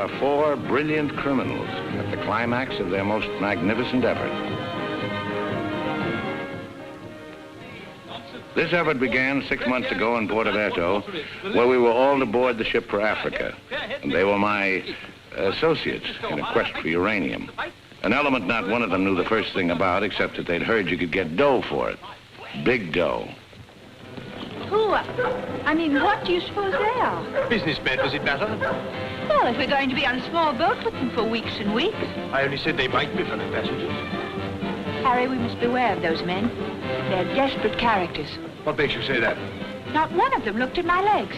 are four brilliant criminals at the climax of their most magnificent effort. This effort began 6 months ago in Porto-Verto, where we were all aboard the ship for Africa. And they were my associates in a quest for uranium. An element not one of them knew the first thing about, except that they'd heard you could get dough for it. Big dough. Who? I mean, what do you suppose they are? Businessmen, does it matter? Well, if we're going to be on a small boat with them for weeks and weeks. I only said they might be fellow passengers. Harry, we must beware of those men. They're desperate characters. What makes you say that? Not one of them looked at my legs.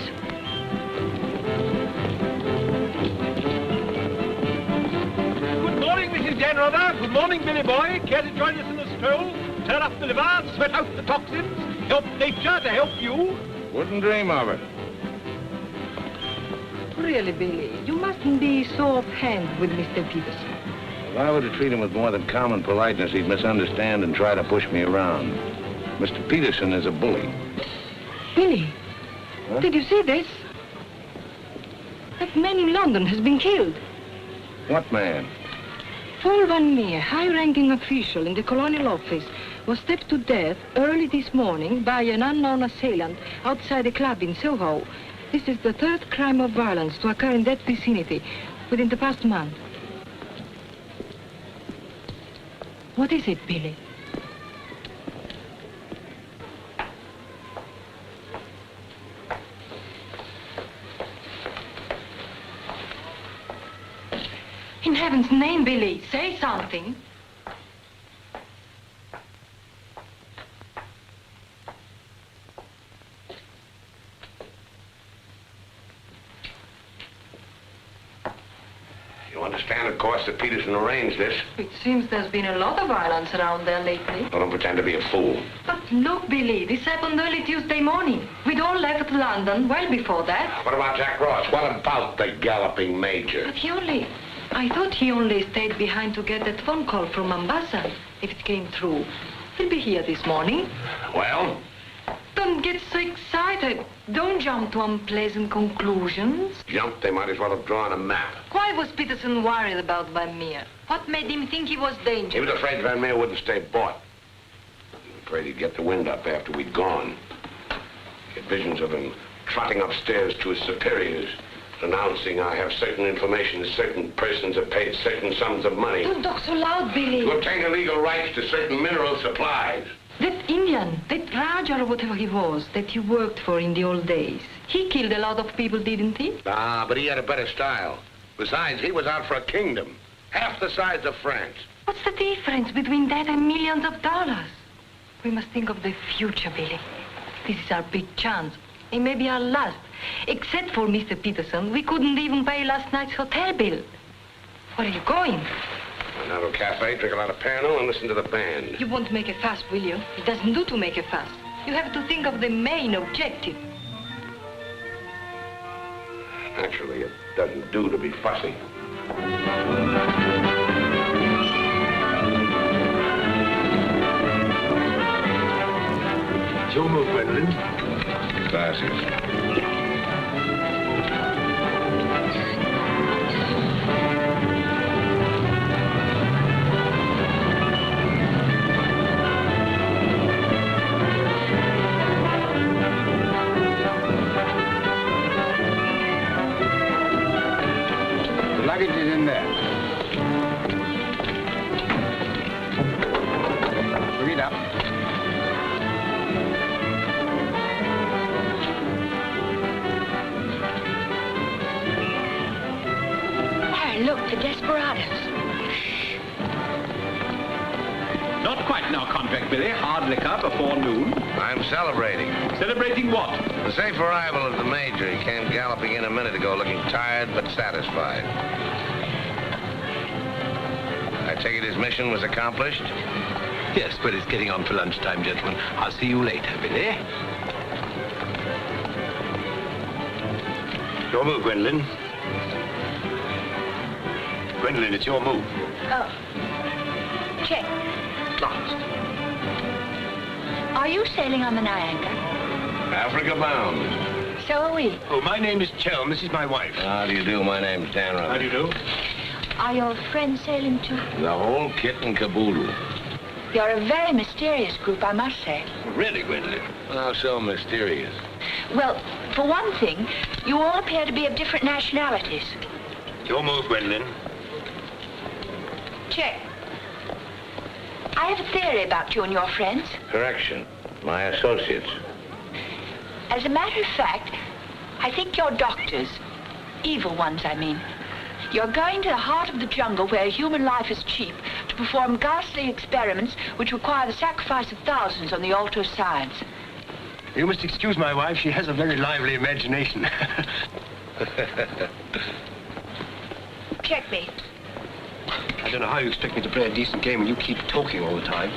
Good morning, Mrs. Janrother. Good morning, Billy Boy. Care to join us in a stroll? Turn up the liver, sweat out the toxins, help nature to help you. Wouldn't dream of it. Really, Billy, you mustn't be so offhand with Mr. Peterson. If I were to treat him with more than common politeness, he'd misunderstand and try to push me around. Mr. Peterson is a bully. Billy, Huh? did you see this? That man in London has been killed. What man? Paul Van Meer, high-ranking official in the Colonial Office, was stabbed to death early this morning by an unknown assailant outside a club in Soho. This is the third crime of violence to occur in that vicinity within the past month. What is it, Billy? In heaven's name, Billy, say something. You understand, of course, that Peterson arranged this. It seems there's been a lot of violence around there lately. I don't pretend to be a fool. But look, Billy, this happened early Tuesday morning. We'd all left London well before that. What about Jack Ross? What about the galloping major? But I thought he only stayed behind to get that phone call from Mombasa. If it came through, he'll be here this morning. Well? Don't get so excited. Don't jump to unpleasant conclusions. Jump, they might as well have drawn a map. Why was Peterson worried about Van Meer? What made him think he was He dangerous? was afraid Van Meer wouldn't stay bought. He was afraid he'd get the wind up after we'd gone. He had visions of him trotting upstairs to his superiors, announcing, I have certain information, certain persons have paid certain sums of money Don't talk so loud, Billy. to obtain illegal rights to certain mineral supplies. That Indian, that Raja or whatever he was, that you worked for in the old days, he killed a lot of people, didn't he? Ah, but he had a better style. Besides, he was out for a kingdom, half the size of France. What's the difference between that and millions of dollars? We must think of the future, Billy. This is our big chance. It may be our last. Except for Mr. Peterson, we couldn't even pay last night's hotel bill. Where are you going? A narrow cafe, drink a lot of Pernod, and listen to the band. You won't make a fuss, will you? It doesn't do to make a fuss. You have to think of the main objective. Naturally, it doesn't do to be fussy. It's your move, Gwendolyn. Gracias. The luggage is in there. Bring it up. Look, the desperados. Not quite in our contract, Billy. Hard liquor before noon. I'm celebrating. Celebrating what? The safe arrival of the major. He came galloping in a minute ago looking tired but satisfied. I take it his mission was accomplished? Yes, but it's getting on for lunchtime, gentlemen. I'll see you later, Billy. Your move, Gwendolyn. Gwendolyn, it's your move. Oh. Check. Last. Are you sailing on the Niagara? Africa bound. So are we. Oh, my name is Chelm. This is my wife. How do you do? My name's Dan How do you Rutherford. do? Are your friends sailing too? The whole kit and caboodle. You're a very mysterious group, I must say. Really, Gwendolyn? How so mysterious? Well, for one thing, you all appear to be of different nationalities. Your move, Gwendolyn. Check. I have a theory about you and your friends. Correction. My associates. As a matter of fact, I think you're doctors. Evil ones, I mean. You're going to the heart of the jungle where human life is cheap to perform ghastly experiments which require the sacrifice of thousands on the altar of science. You must excuse my wife. She has a very lively imagination. Checkmate. I don't know how you expect me to play a decent game when you keep talking all the time.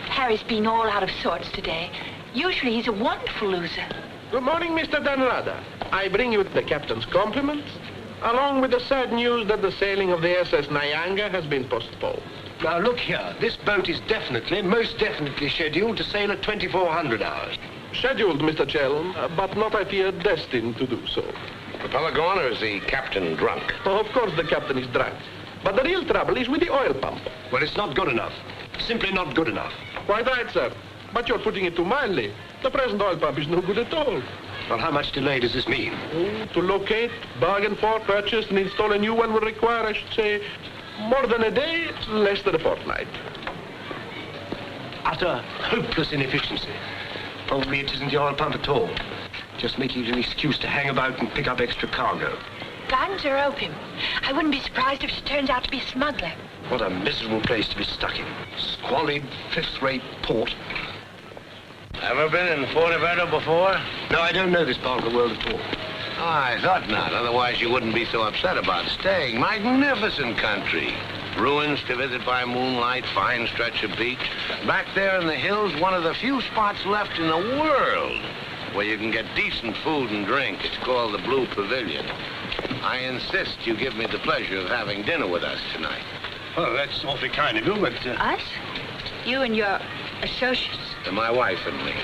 Harry's been all out of sorts today. Usually he's a wonderful loser. Good morning, Mr. Dunrada. I bring you the captain's compliments, along with the sad news that the sailing of the SS Nyanga has been postponed. Now, look here. This boat is definitely, most definitely scheduled to sail at 2400 hours. Scheduled, Mr. Chelm, but not, I fear, destined to do so. The fellow gone, or is the captain drunk? Oh, of course the captain is drunk. But the real trouble is with the oil pump. Well, it's not good enough. Simply not good enough. Quite right, sir. But you're putting it too mildly. The present oil pump is no good at all. Well, how much delay does this mean? Oh, to locate, bargain for, purchase, and install a new one will require, I should say, more than a day, less than a fortnight. Utter, hopeless inefficiency. Probably it isn't the oil pump at all. Just making it an excuse to hang about and pick up extra cargo. Guns or opium? I wouldn't be surprised if she turns out to be a smuggler. What a miserable place to be stuck in. Squalid, fifth-rate port. Ever been in Forteventura before? No, I don't know this part of the world at all. Oh, I thought not. Otherwise, you wouldn't be so upset about staying. Magnificent country. Ruins to visit by moonlight, fine stretch of beach. Back there in the hills, one of the few spots left in the world where you can get decent food and drink. It's called the Blue Pavilion. I insist you give me the pleasure of having dinner with us tonight. Oh, that's awfully kind of you, but... Us? You and your associates? And my wife and me.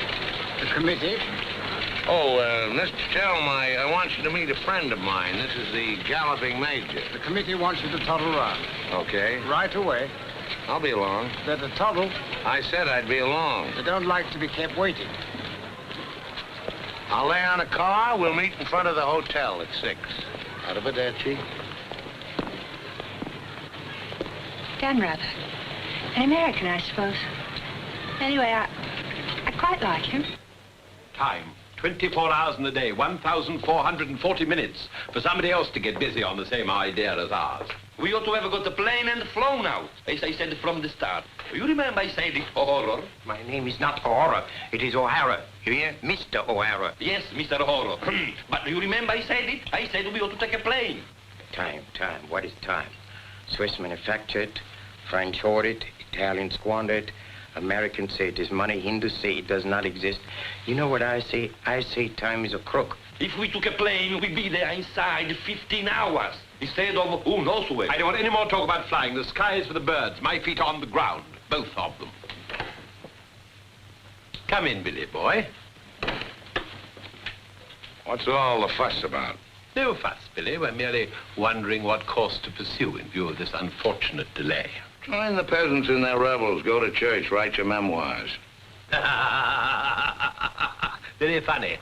The committee? Oh, Mr. Chelm, I want you to meet a friend of mine. This is the Galloping Major. The committee wants you to toddle round. Okay. Right away. I'll be along. Better toddle. I said I'd be along. They don't like to be kept waiting. I'll lay on a car. We'll meet in front of the hotel at 6. Arrivederci. Dan Rather. An American, I suppose. Anyway, I quite like him. Time. 24 hours in the day, 1,440 minutes for somebody else to get busy on the same idea as ours. We ought to have got the plane and flown out, as I said from the start. You remember I said it, O'Hara? My name is not O'Hara. It is O'Hara. You hear? Mr. O'Hara. Yes, Mr. O'Hara. But you remember I said it? I said we ought to take a plane. Time. What is time? Swiss manufactured, French hoarded, Italians squandered, Americans say it is money, Hindus say it does not exist. You know what I say? I say time is a crook. If we took a plane, we'd be there inside 15 hours. Instead of who knows where. I don't want any more talk about flying. The sky is for the birds. My feet on the ground. Both of them. Come in, Billy boy. What's all the fuss about? No fuss, Billy. We're merely wondering what course to pursue in view of this unfortunate delay. Join the peasants in their revels. Go to church. Write your memoirs. Very funny.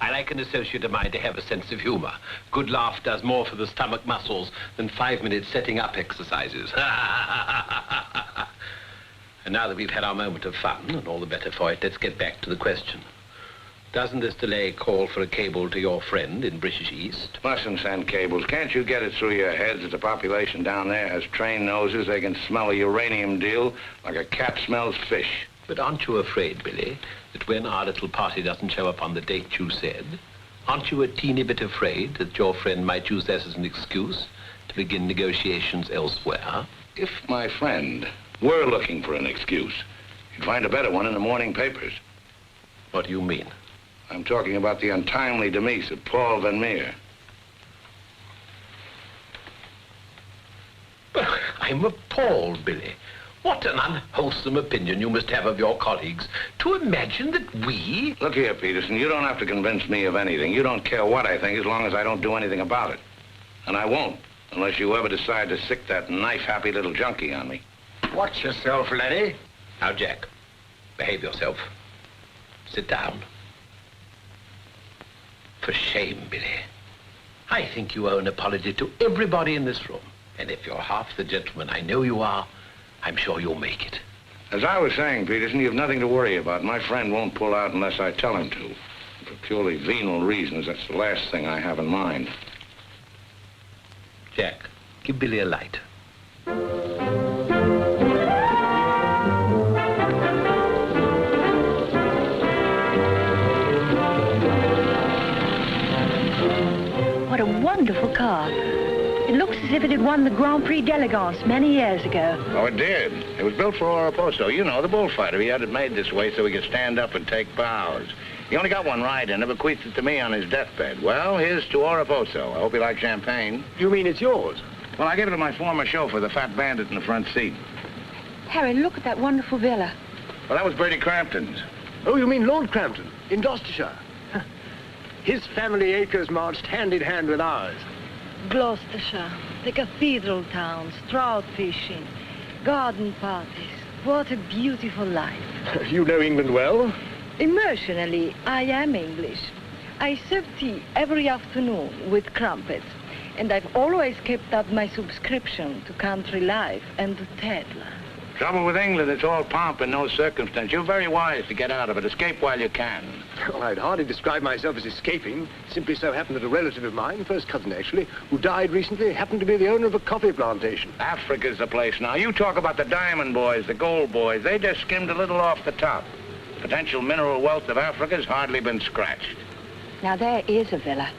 I like an associate of mine to have a sense of humor. Good laugh does more for the stomach muscles than 5-minute setting up exercises. And now that we've had our moment of fun, and all the better for it, let's get back to the question. Doesn't this delay call for a cable to your friend in British East? Mustn't send cables. Can't you get it through your heads that the population down there has trained noses? They can smell a uranium deal like a cat smells fish. But aren't you afraid, Billy, that when our little party doesn't show up on the date you said, aren't you a teeny bit afraid that your friend might use that as an excuse to begin negotiations elsewhere? If my friend were looking for an excuse, you'd find a better one in the morning papers. What do you mean? I'm talking about the untimely demise of Paul Van Meer. I'm appalled, Billy. What an unwholesome opinion you must have of your colleagues to imagine that we... Look here, Peterson, you don't have to convince me of anything. You don't care what I think as long as I don't do anything about it. And I won't, unless you ever decide to sick that knife-happy little junkie on me. Watch yourself, laddie. Now, Jack, behave yourself. Sit down. For shame, Billy. I think you owe an apology to everybody in this room. And if you're half the gentleman I know you are, I'm sure you'll make it. As I was saying, Peterson, you've nothing to worry about. My friend won't pull out unless I tell him to. For purely venal reasons, that's the last thing I have in mind. Jack, give Billy a light. What a wonderful car. It looks as if it had won the Grand Prix d'Elegance many years ago. Oh, it did. It was built for Oraposo. You know, the bullfighter. He had it made this way so he could stand up and take bows. He only got one ride in it, bequeathed it to me on his deathbed. Well, here's to Oraposo. I hope you like champagne. You mean it's yours? Well, I gave it to my former chauffeur, the fat bandit in the front seat. Harry, look at that wonderful villa. Well, that was Bertie Crampton's. Oh, you mean Lord Crampton, in Gloucestershire? His family acres marched hand in hand with ours. Gloucestershire, the cathedral towns, trout fishing, garden parties. What a beautiful life. You know England well? Emotionally, I am English. I serve tea every afternoon with crumpets, and I've always kept up my subscription to Country Life and to Tedler. Trouble with England, it's all pomp and no circumstance. You're very wise to get out of it. Escape while you can. Well, I'd hardly describe myself as escaping. Simply so happened that a relative of mine, first cousin actually, who died recently, happened to be the owner of a coffee plantation. Africa's the place now. You talk about the diamond boys, the gold boys. They just skimmed a little off the top. Potential mineral wealth of Africa's hardly been scratched. Now, there is a villa.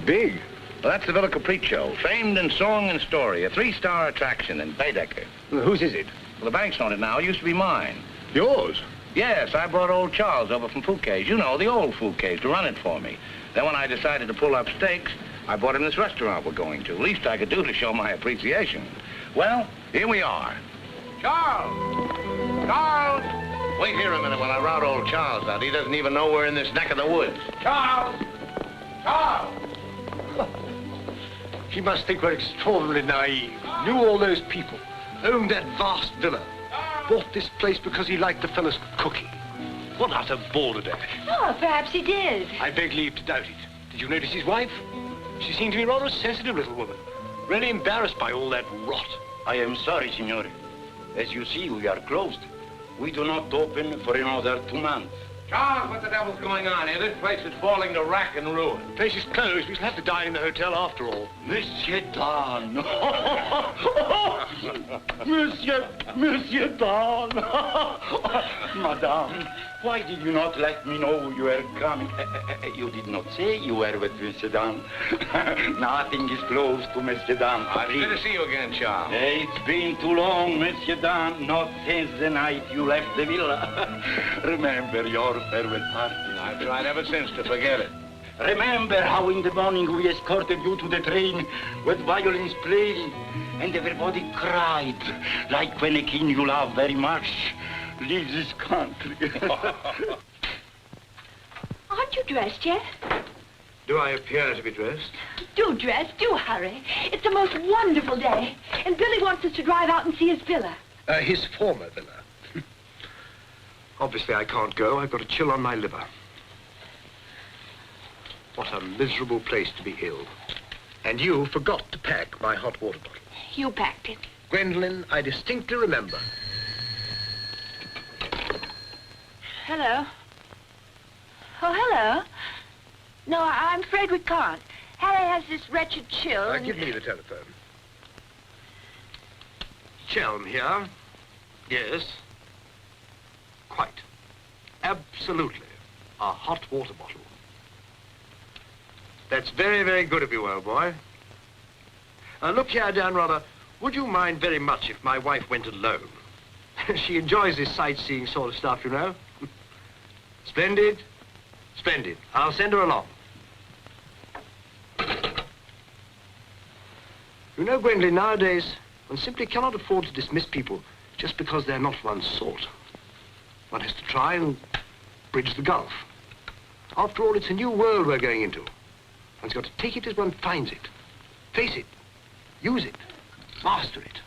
Big. Well, that's the Villa Capriccio, famed in song and story, a 3-star attraction in Baedeker. Well, whose is it? Well, the bank's on it now. It used to be mine. Yours? Yes, I brought old Charles over from Fouquet's. You know, the old Fouquet's, to run it for me. Then when I decided to pull up stakes, I bought him this restaurant we're going to. Least I could do to show my appreciation. Well, here we are. Charles! Charles! Wait here a minute when I rout old Charles out. He doesn't even know we're in this neck of the woods. Charles! Charles! He must think we're extraordinarily naive. Knew all those people. Owned that vast villa. Bought this place because he liked the fellow's cooking. What utter balderdash. Oh, perhaps he did. I beg leave to doubt it. Did you notice his wife? She seemed to be rather a sensitive little woman. Really embarrassed by all that rot. I am sorry, signore. As you see, we are closed. We do not open for another 2 months. Charles, what the devil's going on here? This place is falling to rack and ruin. The place is closed. We shall have to dine in the hotel after all. Monsieur Dan. Monsieur Dan. Madame, why did you not let me know you were coming? You did not say you were with Monsieur Dan. Nothing is close to Monsieur Dan. It's good to see you again, Charles. It's been too long, Monsieur Dan. Not since the night you left the villa. Remember your farewell party. I've tried ever since to forget it. Remember how in the morning we escorted you to the train with violins playing and everybody cried like when a king you love very much leaves this country. Aren't you dressed yet? Do I appear to be dressed? Do dress, do hurry. It's the most wonderful day. And Billy wants us to drive out and see his villa. His former villa. Obviously, I can't go. I've got a chill on my liver. What a miserable place to be ill. And you forgot to pack my hot water bottle. You packed it. Gwendolyn, I distinctly remember. Hello. Oh, hello. No, I'm afraid we can't. Harry has this wretched chill. Give me the telephone. Chelm here. Yes. Quite. Absolutely. A hot water bottle. That's very, very good of you, old boy. Look here, Dan Rother, would you mind very much if my wife went alone? She enjoys this sightseeing sort of stuff, you know. Splendid. Splendid. I'll send her along. You know, Gwendolyn, nowadays, One simply cannot afford to dismiss people just because they're not one's sort. One has to try and bridge the gulf. After all, it's a new world we're going into. One's got to take it as one finds it. Face it. Use it. Master it.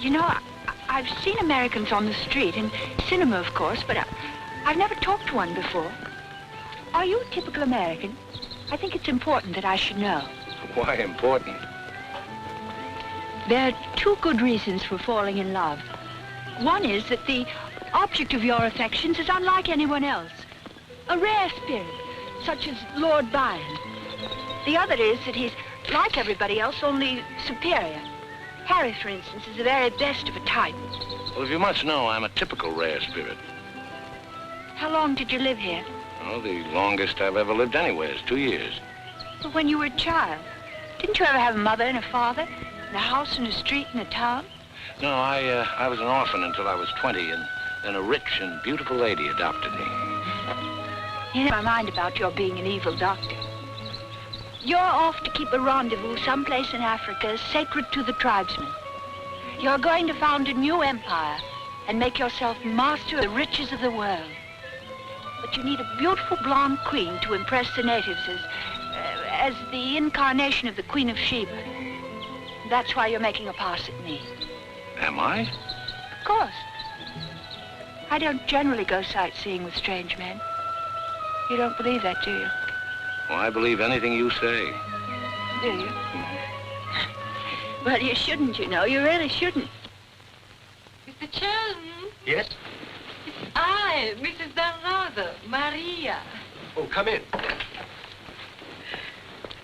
You know, I've seen Americans on the street, in cinema, of course, but I've never talked to one before. Are you a typical American? I think it's important that I should know. Why important? There are two good reasons for falling in love. One is that the object of your affections is unlike anyone else. A rare spirit, such as Lord Byron. The other is that he's like everybody else, only superior. Harry, for instance, is the very best of a type. Well, if you must know, I'm a typical rare spirit. How long did you live here? Oh, the longest I've ever lived anywhere is 2 years. Well, when you were a child. Didn't you ever have a mother and a father? And a house and a street and a town? No, I was an orphan until I was 20, and then a rich and beautiful lady adopted me. You know my mind about your being an evil doctor. You're off to keep a rendezvous someplace in Africa sacred to the tribesmen. You're going to found a new empire and make yourself master of the riches of the world. But you need a beautiful blonde queen to impress the natives as the incarnation of the Queen of Sheba. That's why you're making a pass at me. Am I? Of course. I don't generally go sightseeing with strange men. You don't believe that, do you? Well, I believe anything you say. Do you? Well, you shouldn't, you know. You really shouldn't. Mr. Sheldon? Yes? It's I, Mrs. Dunrather, Maria. Oh, come in.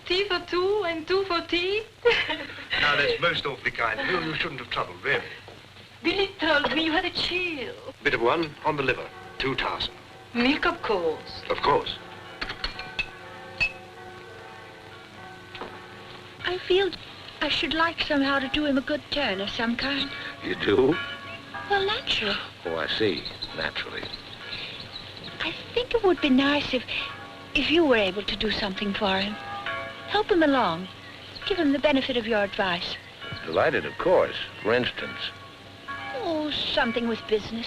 Tea for two and two for tea? Now, that's most awfully kind. You shouldn't have troubled, really. Billy told me you had a chill. Bit of one on the liver. 2 tasks. Milk, of course. Of course. I feel I should like somehow to do him a good turn of some kind. You do? Well, naturally. Oh, I see. Naturally. I think it would be nice if you were able to do something for him. Help him along. Give him the benefit of your advice. Delighted, of course. For instance. Oh, something with business.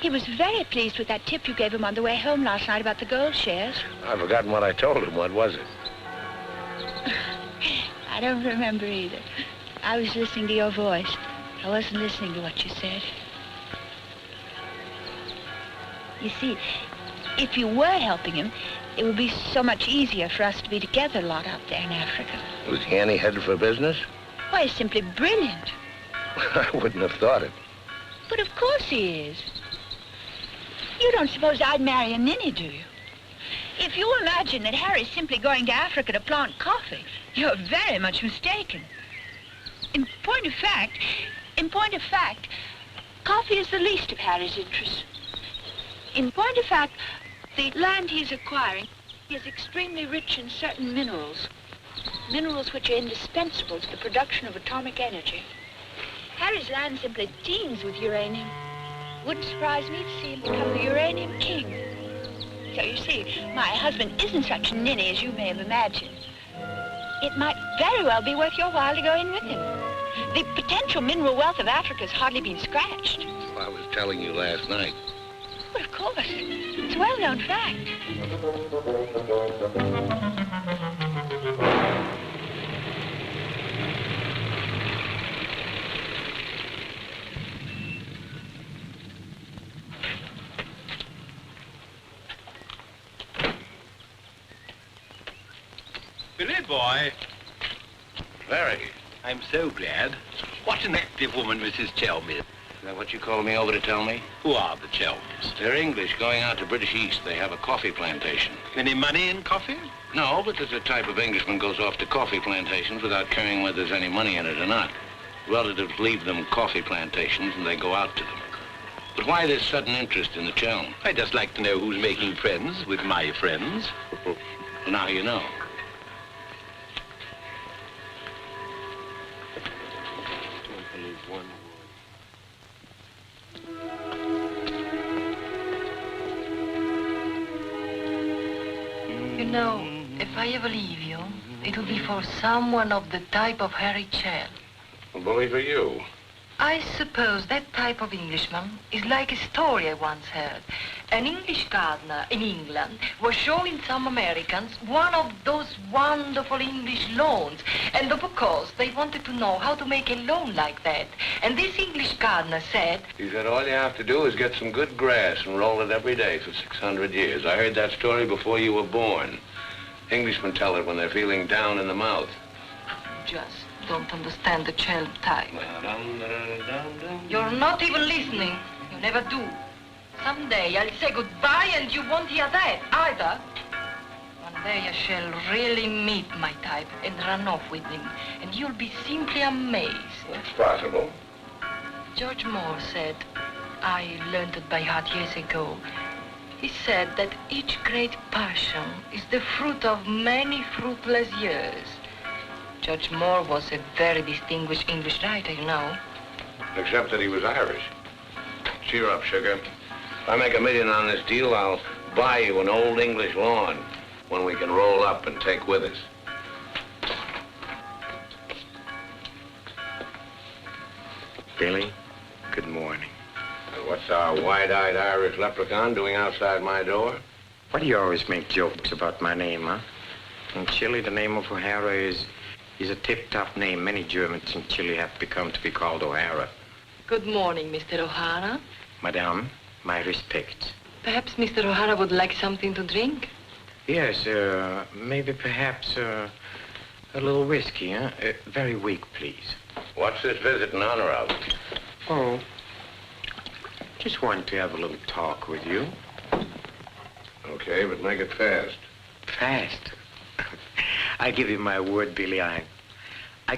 He was very pleased with that tip you gave him on the way home last night about the gold shares. I've forgotten what I told him. What was it? I don't remember either. I was listening to your voice. I wasn't listening to what you said. You see, if you were helping him, it would be so much easier for us to be together a lot out there in Africa. Was he any headed for business? Why, he's simply brilliant. I wouldn't have thought it. But of course he is. You don't suppose I'd marry a ninny, do you? If you imagine that Harry's simply going to Africa to plant coffee, you're very much mistaken. In point of fact, coffee is the least of Harry's interests. In point of fact, the land he's acquiring is extremely rich in certain minerals. Minerals which are indispensable to the production of atomic energy. Harry's land simply teems with uranium. Wouldn't surprise me to see him become the uranium king. So you see, my husband isn't such a ninny as you may have imagined. It might very well be worth your while to go in with him. The potential mineral wealth of Africa has hardly been scratched. Well, I was telling you last night. Well, of course. It's a well-known fact. Billy boy. Very. I'm so glad. What an active woman Mrs. Chelm is. Is that what you called me over to tell me? Who are the Chelms? They're English going out to British East. They have a coffee plantation. Any money in coffee? No, but there's a type of Englishman goes off to coffee plantations without caring whether there's any money in it or not. Relatives leave them coffee plantations and they go out to them. But why this sudden interest in the Chelm? I'd just like to know who's making friends with my friends. Well, now you know. You know, if I ever leave you, it'll be for someone of the type of Harry Chell. Well, bully for you. I suppose that type of Englishman is like a story I once heard. An English gardener in England was showing some Americans one of those wonderful English lawns. And of course, they wanted to know how to make a lawn like that. And this English gardener said... He said all you have to do is get some good grass and roll it every day for 600 years. I heard that story before you were born. Englishmen tell it when they're feeling down in the mouth. Just don't understand the Chelm type. You're not even listening. You never do. Someday I'll say goodbye and you won't hear that either. One day I shall really meet my type and run off with him, and you'll be simply amazed. It's possible. George Moore said, I learned it by heart years ago. He said that each great passion is the fruit of many fruitless years. George Moore was a very distinguished English writer, you know. Except that he was Irish. Cheer up, sugar. If I make $1 million on this deal, I'll buy you an old English lawn, one we can roll up and take with us. Billy, good morning. And what's our wide-eyed Irish leprechaun doing outside my door? Why do you always make jokes about my name, huh? In Chile, the name of O'Hara is a tip-top name. Many Germans in Chile have become to be called O'Hara. Good morning, Mr. O'Hara. Madame, my respects. Perhaps Mr. O'Hara would like something to drink? Yes, maybe perhaps a little whiskey, huh? Very weak, please. What's this visit in honor of? Oh, just wanted to have a little talk with you. Okay, but make it fast. Fast? I give you my word, Billy. I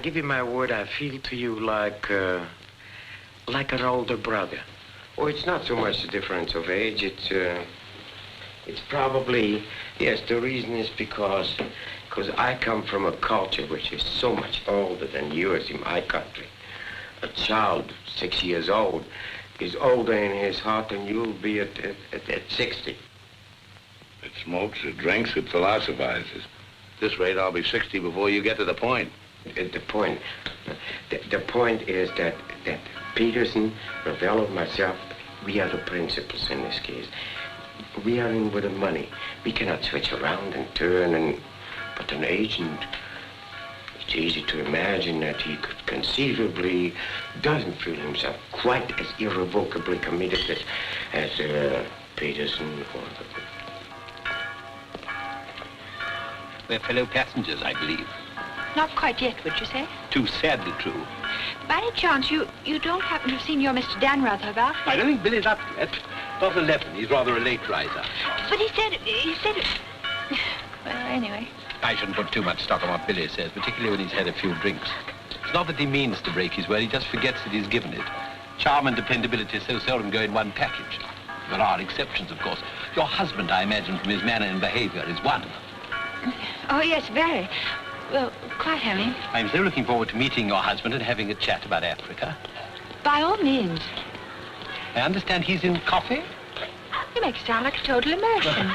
give you my word. I feel to you like an older brother. Oh, it's not so much the difference of age. It's probably, yes, the reason is because I come from a culture which is so much older than yours in my country. A child 6 years old is older in his heart than you'll be at 60. It smokes, it drinks, it philosophizes. At this rate, I'll be 60 before you get to the point. The point is that Peterson, Ravello, myself, we are the principals in this case. We are in with the money. We cannot switch around and turn, but an agent, it's easy to imagine that he could conceivably doesn't feel himself quite as irrevocably committed as Peterson or We're fellow passengers, I believe. Not quite yet, would you say? Too sadly true. By any chance, you don't happen to have seen your Mr. Danrather about? I don't think Billy's up yet. Not 11. He's rather a late riser. But he said... Well, anyway. I shouldn't put too much stock on what Billy says, particularly when he's had a few drinks. It's not that he means to break his word, he just forgets that he's given it. Charm and dependability so seldom go in one package. There are exceptions, of course. Your husband, I imagine, from his manner and behavior, is one. Oh, yes, very. Well, quite, Harry. I'm so looking forward to meeting your husband and having a chat about Africa. By all means. I understand he's in coffee? You make it sound like a total immersion.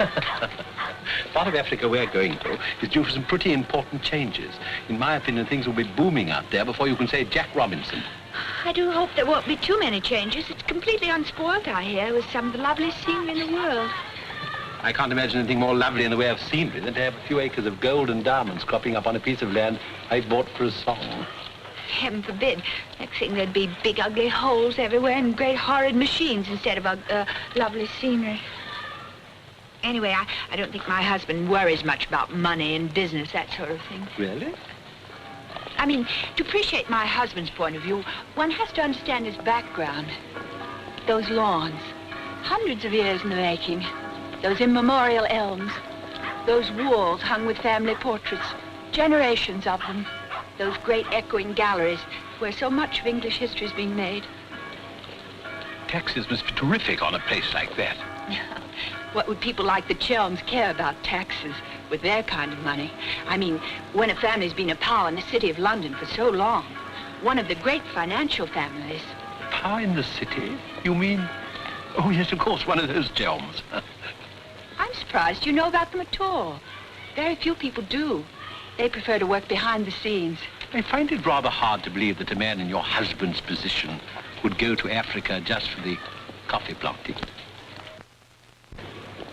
Part of Africa we're going to is due for some pretty important changes. In my opinion, things will be booming out there before you can say Jack Robinson. I do hope there won't be too many changes. It's completely unspoiled, I hear, with some of the loveliest scenery in the world. I can't imagine anything more lovely in the way of scenery than to have a few acres of gold and diamonds cropping up on a piece of land I bought for a song. Heaven forbid. Next thing there'd be big, ugly holes everywhere and great, horrid machines instead of lovely scenery. Anyway, I don't think my husband worries much about money and business, that sort of thing. Really? I mean, to appreciate my husband's point of view, one has to understand his background. Those lawns, hundreds of years in the making. Those immemorial elms, those walls hung with family portraits, generations of them, those great echoing galleries where so much of English history is being made. Taxes must be terrific on a place like that. What would people like the Chelms care about taxes with their kind of money? I mean, when a family's been a power in the city of London for so long, one of the great financial families. Power in the city? You mean? Oh, yes, of course, one of those Chelms. I'm surprised you know about them at all. Very few people do. They prefer to work behind the scenes. I find it rather hard to believe that a man in your husband's position would go to Africa just for the coffee planting.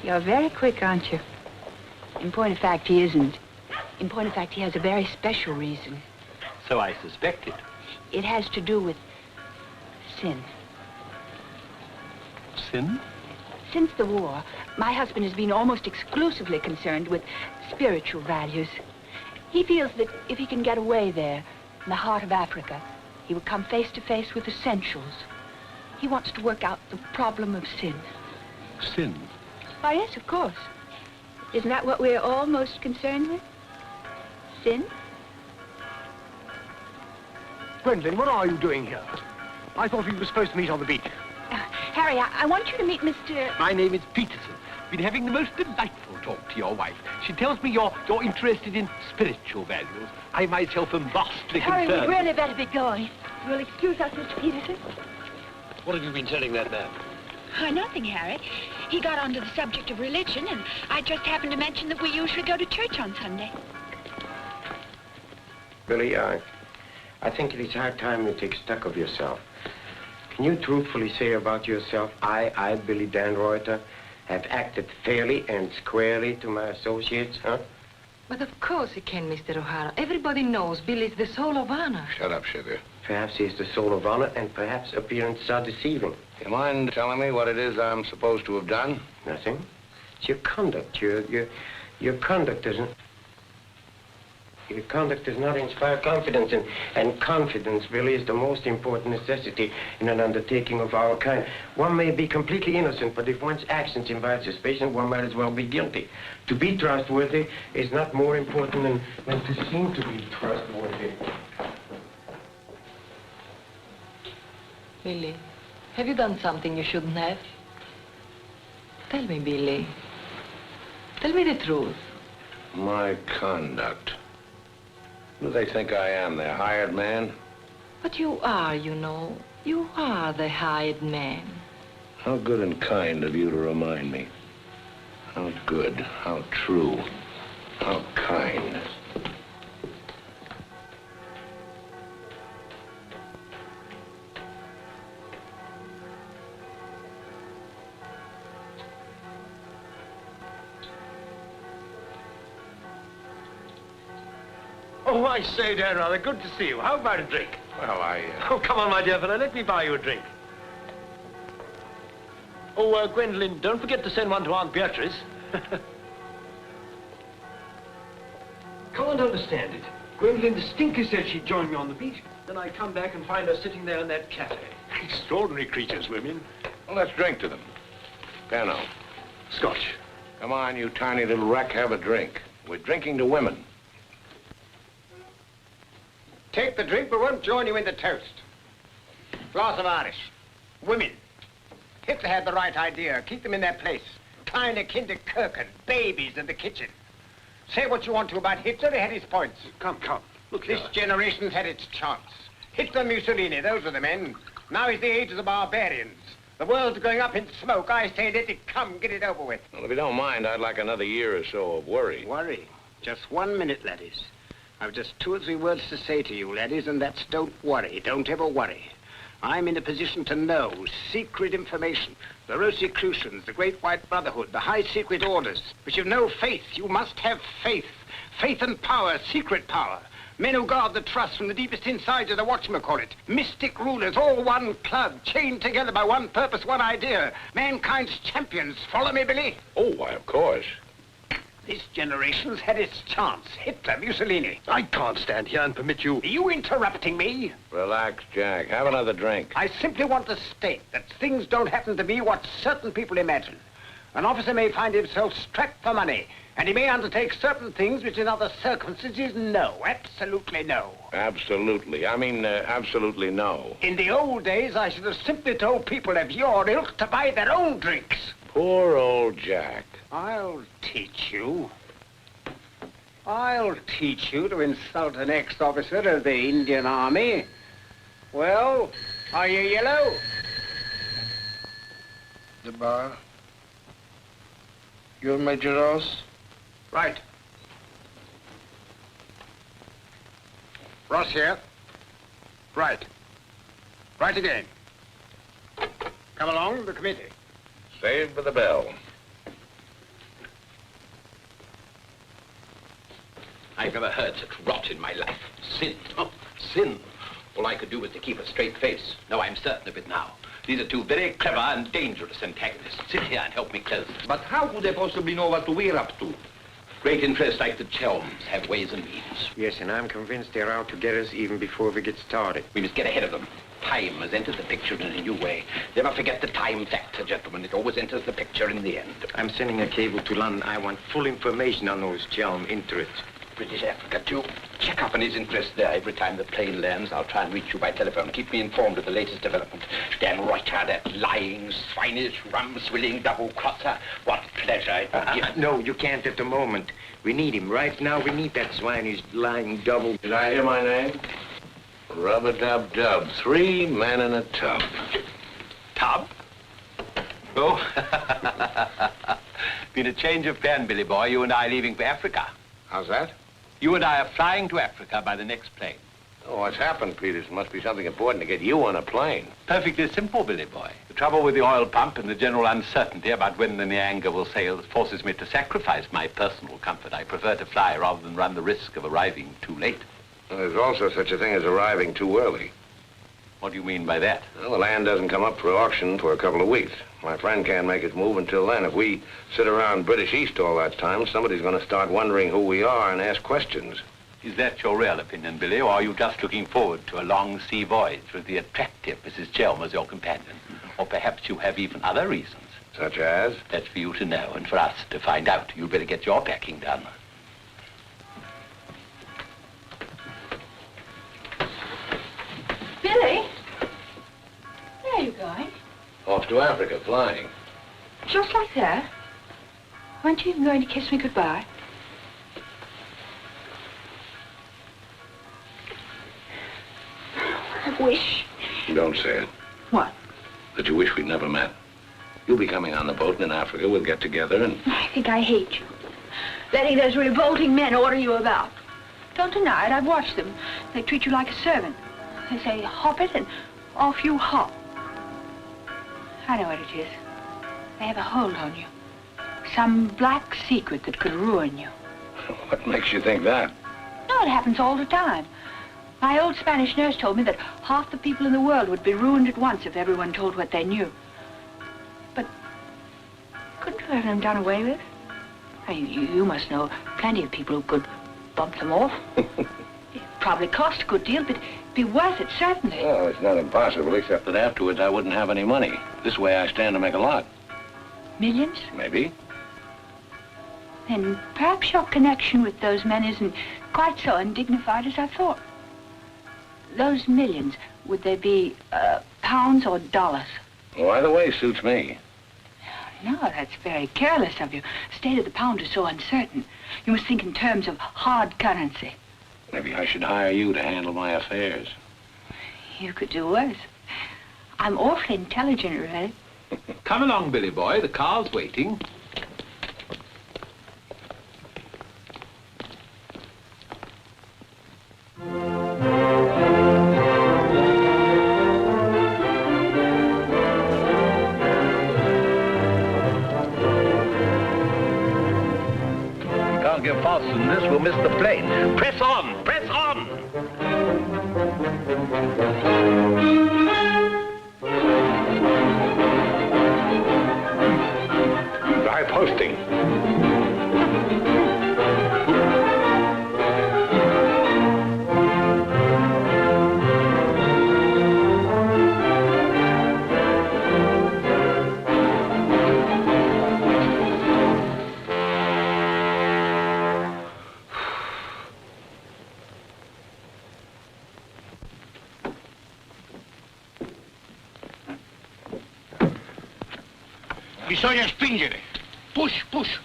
You're very quick, aren't you? In point of fact, he isn't. In point of fact, he has a very special reason. So I suspected. It has to do with sin. Sin? Since the war, my husband has been almost exclusively concerned with spiritual values. He feels that if he can get away there, in the heart of Africa, he will come face to face with essentials. He wants to work out the problem of sin. Sin? Why, yes, of course. Isn't that what we're all most concerned with? Sin? Gwendolyn, what are you doing here? I thought we were supposed to meet on the beach. Harry, I want you to meet Mr... My name is Peterson. Been having the most delightful talk to your wife. She tells me you're interested in spiritual values. I myself am vastly Harry, concerned. we'd really better be going. You'll excuse us, Mr. Peterson? What have you been telling that man? Nothing, Harry. He got onto the subject of religion, and I just happened to mention that we usually go to church on Sunday. Billy, I think it is high time you take stock of yourself. Can you truthfully say about yourself, I, Billy Dan Reuter, have acted fairly and squarely to my associates, huh? But of course he can, Mr. O'Hara. Everybody knows Billy's the soul of honor. Shut up, sugar. Perhaps he's the soul of honor, and perhaps appearances are deceiving. You mind telling me what it is I'm supposed to have done? Nothing. It's your conduct. Your conduct doesn't... Your conduct does not inspire confidence, and confidence really is the most important necessity in an undertaking of our kind. One may be completely innocent, but if one's actions invite suspicion, one might as well be guilty. To be trustworthy is not more important than to seem to be trustworthy. Billy, have you done something you shouldn't have? Tell me, Billy. Tell me the truth. My conduct. Who do they think I am, their hired man? But you are, you know. You are the hired man. How good and kind of you to remind me. How good, how true, how kind. Oh, I say, Dan, rather good to see you. How about a drink? Well, Oh, come on, my dear fellow. Let me buy you a drink. Oh, Gwendolyn, don't forget to send one to Aunt Beatrice. Can't understand it. Gwendolyn distinctly said she'd join me on the beach. Then I come back and find her sitting there in that cafe. Extraordinary creatures, women. Well, let's drink to them. Pano. Scotch. Come on, you tiny little wreck, have a drink. We're drinking to women. Take the drink, but won't join you in the toast. Glass of Irish. Women. Hitler had the right idea. Keep them in their place. Kleine Kinderkirchen, babies in the kitchen. Say what you want to about Hitler, he had his points. Come. Look This here. generation's had its chance. Hitler, Mussolini, those are the men. Now is the age of the barbarians. The world's going up in smoke. I say, let it come, get it over with. Well, if you don't mind, I'd like another year or so of worry. Worry? Just 1 minute, laddies. I've just 2 or 3 words to say to you, laddies, and that's don't worry. Don't ever worry. I'm in a position to know secret information. The Rosicrucians, the Great White Brotherhood, the high secret orders. But you've no faith. You must have faith. Faith and power, secret power. Men who guard the trust from the deepest insides of the whatchamacallit. Mystic rulers, all one club, chained together by one purpose, one idea. Mankind's champions. Follow me, Billy? Oh, why, of course. This generation's had its chance. Hitler, Mussolini. I can't stand here and permit you... Are you interrupting me? Relax, Jack. Have another drink. I simply want to state that things don't happen to be what certain people imagine. An officer may find himself strapped for money And he may undertake certain things which in other circumstances, no. Absolutely no. Absolutely. I mean, absolutely no. In the old days, I should have simply told people of your ilk to buy their own drinks. Poor old Jack. I'll teach you. I'll teach you to insult an ex-officer of the Indian Army. Well, are you yellow? The bar. You're Major Ross? Right. Ross here. Right. Right again. Come along to the committee. Saved by the bell. I've never heard such rot in my life. Sin. Oh, sin. All I could do was to keep a straight face. No, I'm certain of it now. These are two very clever and dangerous antagonists. Sit here and help me close them. But how could they possibly know what we're up to? Great interests like the Chelms have ways and means. Yes, and I'm convinced they're out to get us even before we get started. We must get ahead of them. Time has entered the picture in a new way. Never forget the time factor, gentlemen. It always enters the picture in the end. I'm sending a cable to London. I want full information on those Chelm interests. British Africa, too. Check up on his interest there. Every time the plane lands, I'll try and reach you by telephone. Keep me informed of the latest development. Dan Reuter, that lying, swinish, rum-swilling double-crosser. What pleasure it would give. No, you can't at the moment. We need him. Right now, we need that swinish, lying double. Did I hear my name? Rub-a-dub-dub. 3 men in a tub. Tub? Oh. Been a change of plan, Billy boy. You and I leaving for Africa. How's that? You and I are flying to Africa by the next plane. Oh, what's happened, Peters? Must be something important to get you on a plane. Perfectly simple, Billy boy. The trouble with the oil pump and the general uncertainty about when the Nyanga will sail forces me to sacrifice my personal comfort. I prefer to fly rather than run the risk of arriving too late. Well, there's also such a thing as arriving too early. What do you mean by that? Well, the land doesn't come up for auction for a couple of weeks. My friend can't make his move until then. If we sit around British East all that time, somebody's going to start wondering who we are and ask questions. Is that your real opinion, Billy, or are you just looking forward to a long sea voyage with the attractive Mrs. Chelm as your companion? Or perhaps you have even other reasons. Such as? That's for you to know and for us to find out. You'd better get your packing done. Billy? Where are you going? Off to Africa, flying. Just like that? Weren't you even going to kiss me goodbye? I wish. Don't say it. What? That you wish we'd never met. You'll be coming on the boat, and in Africa we'll get together and... I think I hate you. Letting those revolting men order you about. Don't deny it, I've watched them. They treat you like a servant. They say, hop it, and off you hop. I know what it is. They have a hold on you. Some black secret that could ruin you. What makes you think that? No, it happens all the time. My old Spanish nurse told me that half the people in the world would be ruined at once if everyone told what they knew. But couldn't you have them done away with? I mean, you must know plenty of people who could bump them off. It probably cost a good deal, but it'd be worth it, certainly. Well, it's not impossible, except that afterwards I wouldn't have any money. This way I stand to make a lot. Millions? Maybe. Then perhaps your connection with those men isn't quite so undignified as I thought. Those millions, would they be pounds or dollars? Well, either way suits me. No, that's very careless of you. The state of the pound is so uncertain. You must think in terms of hard currency. Maybe I should hire you to handle my affairs. You could do worse. I'm awfully intelligent, really. Come along, Billy boy. The car's waiting. Can't get faster than this, we'll miss the plane. Press on! Press on! High posting. Bisogna spingere. Push, push.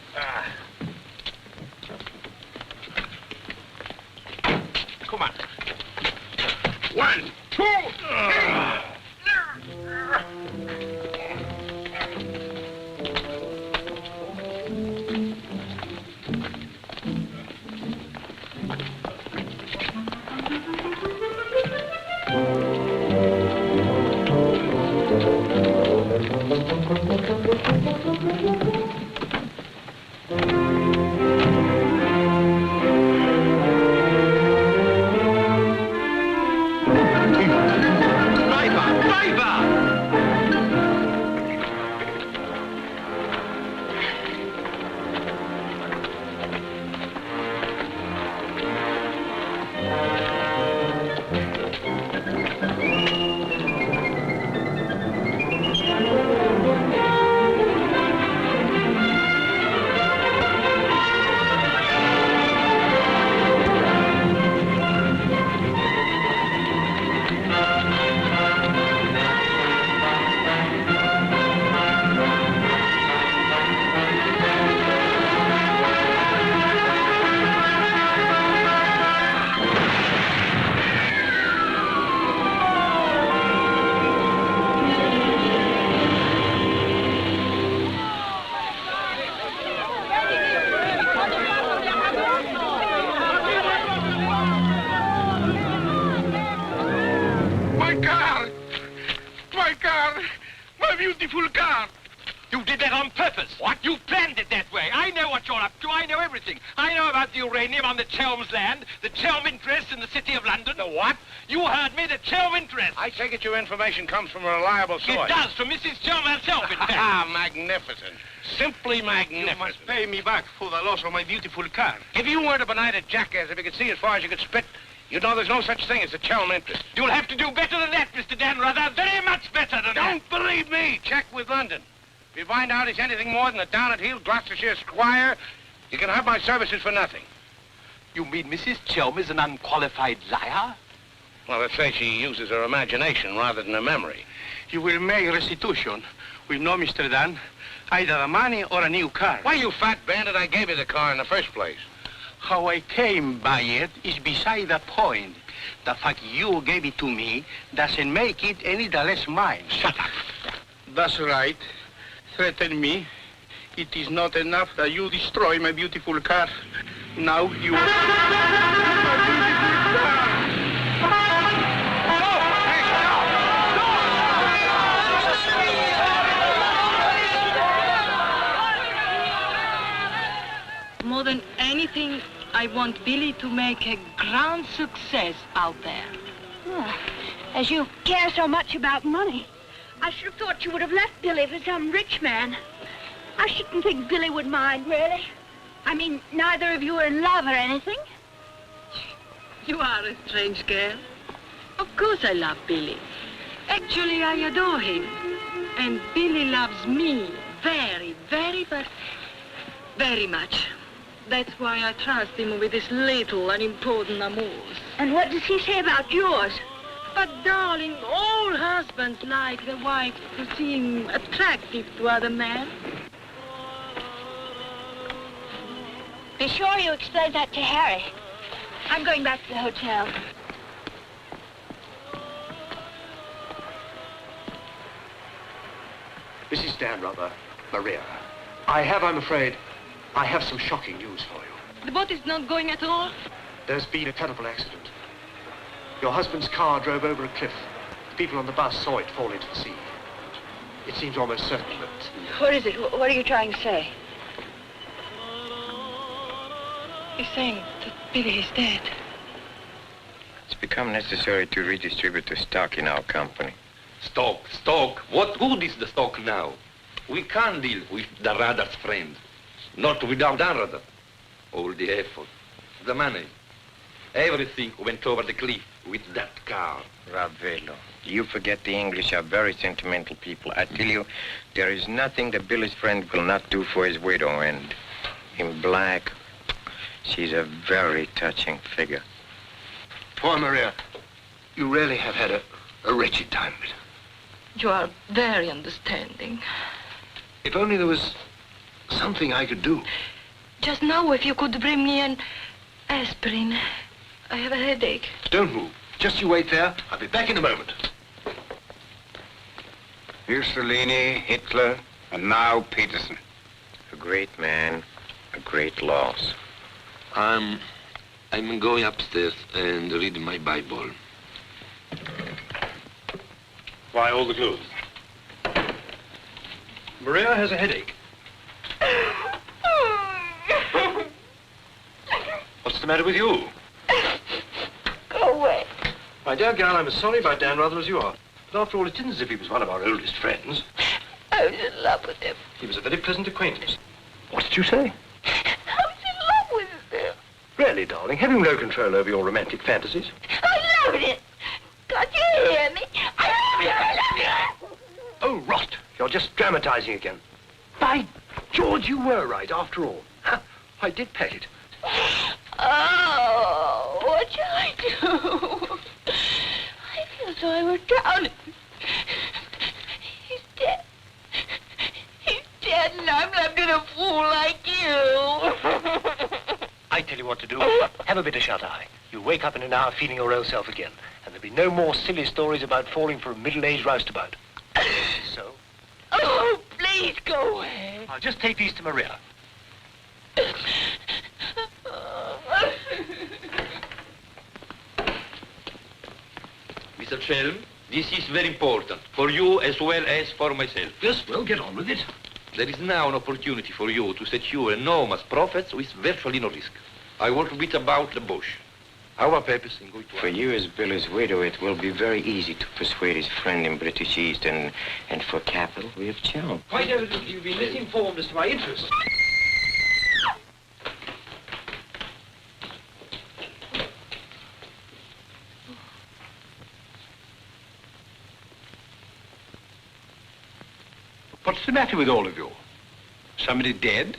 Come on. 1, 2, 3. Beautiful car. You did that on purpose. What? You planned it that way. I know what you're up to. I know everything. I know about the uranium on the Chelms land, the Chelm interest in the City of London. The what? You heard me, the Chelm interest. I take it your information comes from a reliable source. It does, from Mrs. Chelm herself, in fact. Ah, magnificent. Simply magnificent. You must pay me back for the loss of my beautiful car. If you weren't a benighted jackass, if you could see as far as you could spit, you'd know there's no such thing as a Chelm interest. You'll have to do better than that, Mr. Danrother. Very much better than that. Don't believe me. Check with London. If you find out he's anything more than a down-at-heel Gloucestershire squire, you can have my services for nothing. You mean Mrs. Chelm is an unqualified liar? Well, let's say she uses her imagination rather than her memory. You will make restitution with no Mr. Dan, either the money or a new car. Why, you fat bandit, I gave you the car in the first place. How I came by it is beside the point. The fact you gave it to me doesn't make it any the less mine. Shut up. That's right. Threaten me. It is not enough that you destroy my beautiful car. Now you... More than anything, I want Billy to make a grand success out there. Well, as you care so much about money, I should have thought you would have left Billy for some rich man. I shouldn't think Billy would mind, really. I mean, neither of you are in love or anything. You are a strange girl. Of course I love Billy. Actually, I adore him. And Billy loves me very, very, very much. That's why I trust him with his little unimportant amours. And what does he say about yours? But, darling, all husbands like their wives to seem attractive to other men. Be sure you explain that to Harry. I'm going back to the hotel. Mrs. Danrother, Maria, I'm afraid, I have some shocking news for you. The boat is not going at all? There's been a terrible accident. Your husband's car drove over a cliff. The people on the bus saw it fall into the sea. It seems almost certain that... What is it? What are you trying to say? He's saying that Billy is dead. It's become necessary to redistribute the stock in our company. Stock. What good is the stock now? We can't deal with Danrother's friends. Not without Danrother. All the effort, the money, everything went over the cliff with that car. Ravello, you forget the English are very sentimental people. I tell you, there is nothing that Billy's friend will not do for his widow, and in black, she's a very touching figure. Poor Maria, you really have had a wretched time of it. You are very understanding. If only there was something I could do. Just now, if you could bring me an aspirin. I have a headache. Don't move. Just you wait there. I'll be back in a moment. Mussolini, Hitler, and now Peterson. A great man, a great loss. I'm going upstairs and read my Bible. Why all the clothes? Maria has a headache. What's the matter with you? Go away. My dear girl, I'm as sorry about Dan Ruther as you are. But after all, it isn't as if he was one of our oldest friends. I was in love with him. He was a very pleasant acquaintance. What did you say? I was in love with him. Really, darling, have you no control over your romantic fantasies? I loved it. Can't you hear me? I love you. I love you. Oh, rot. You're just dramatizing again. By George, you were right, after all. I did pet it. Oh, what shall I do? I feel as though I were drowning. He's dead. He's dead, and I'm left in a fool like you. I tell you what to do. Have a bit of shut-eye. You'll wake up in an hour feeling your old self again, and there'll be no more silly stories about falling for a middle-aged roustabout. So? Oh, please go away. I'll just take these to Maria. Mr. Shelm, this is very important, for you as well as for myself. Yes, well, get on with it. There is now an opportunity for you to secure enormous profits with virtually no risk. I want to beat about the bush. Our purpose in going to... For you as Billy's widow, it will be very easy to persuade his friend in British East, and for capital, we have Chow. Quite evidently, you've been misinformed as to my interests. What's the matter with all of you? Somebody dead?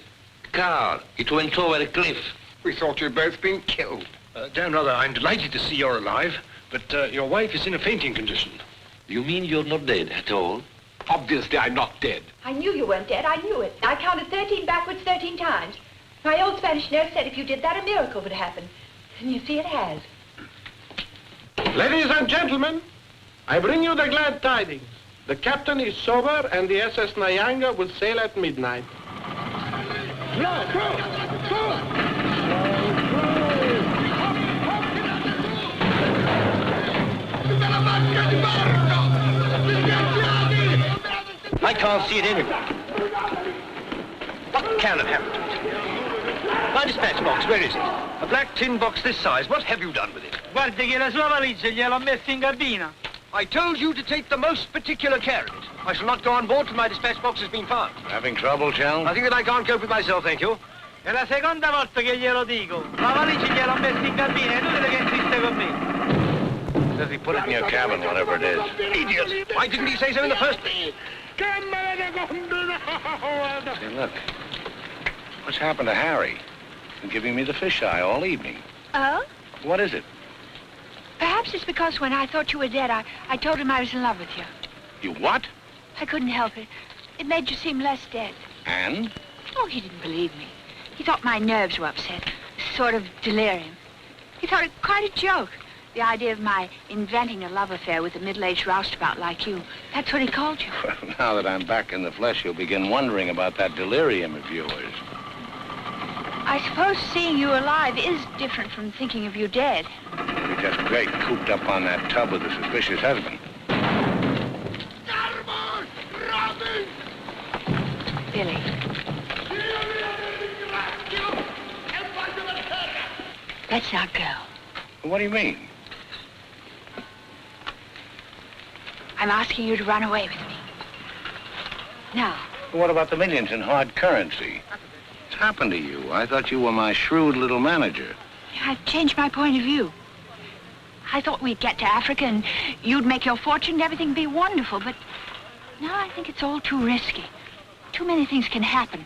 Carl, it went over a cliff. We thought you'd both been killed. Dan Ruther, I'm delighted to see you're alive, but your wife is in a fainting condition. You mean you're not dead at all? Obviously, I'm not dead. I knew you weren't dead. I knew it. I counted 13 backwards 13 times. My old Spanish nurse said if you did that, a miracle would happen. And you see, it has. Ladies and gentlemen, I bring you the glad tidings. The captain is sober, and the SS Nyanga will sail at midnight. I can't see it anywhere. What can have happened to it? My dispatch box, where is it? A black tin box this size. What have you done with it? Guardi che la sua valigia gliel'ho messa in cabina. I told you to take the most particular care of it. I shall not go on board till my dispatch box has been found. Having trouble, Shell? I think that I can't cope with myself, thank you. È la seconda volta che glielo dico. La valigia gliel'ho messa in cabina, è inutile che insiste con me. Says he put it in your cabin, whatever it is. Idiot! Why didn't he say so in the first place? Say, look. What's happened to Harry? He's been giving me the fisheye all evening. Oh? What is it? Perhaps it's because when I thought you were dead, I told him I was in love with you. You what? I couldn't help it. It made you seem less dead. And? Oh, he didn't believe me. He thought my nerves were upset. Sort of delirium. He thought it quite a joke. The idea of my inventing a love affair with a middle-aged roustabout like you. That's what he called you. Well, now that I'm back in the flesh, you'll begin wondering about that delirium of yours. I suppose seeing you alive is different from thinking of you dead. You're just great cooped up on that tub with a suspicious husband. Billy. Let's not go. What do you mean? I'm asking you to run away with me. Now. What about the millions in hard currency? What's happened to you? I thought you were my shrewd little manager. I've changed my point of view. I thought we'd get to Africa and you'd make your fortune and everything be wonderful, but now I think it's all too risky. Too many things can happen.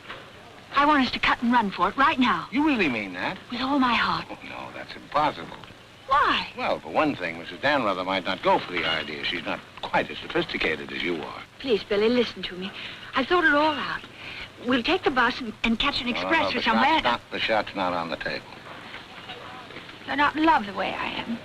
I want us to cut and run for it right now. You really mean that? With all my heart. Oh, no, that's impossible. Why? Well, for one thing, Mrs. Dan Ruther might not go for the idea. She's not quite as sophisticated as you are. Please, Billy, listen to me. I've thought it all out. We'll take the bus and catch an express for somewhere. The shot's not on the table. You're not in love the way I am.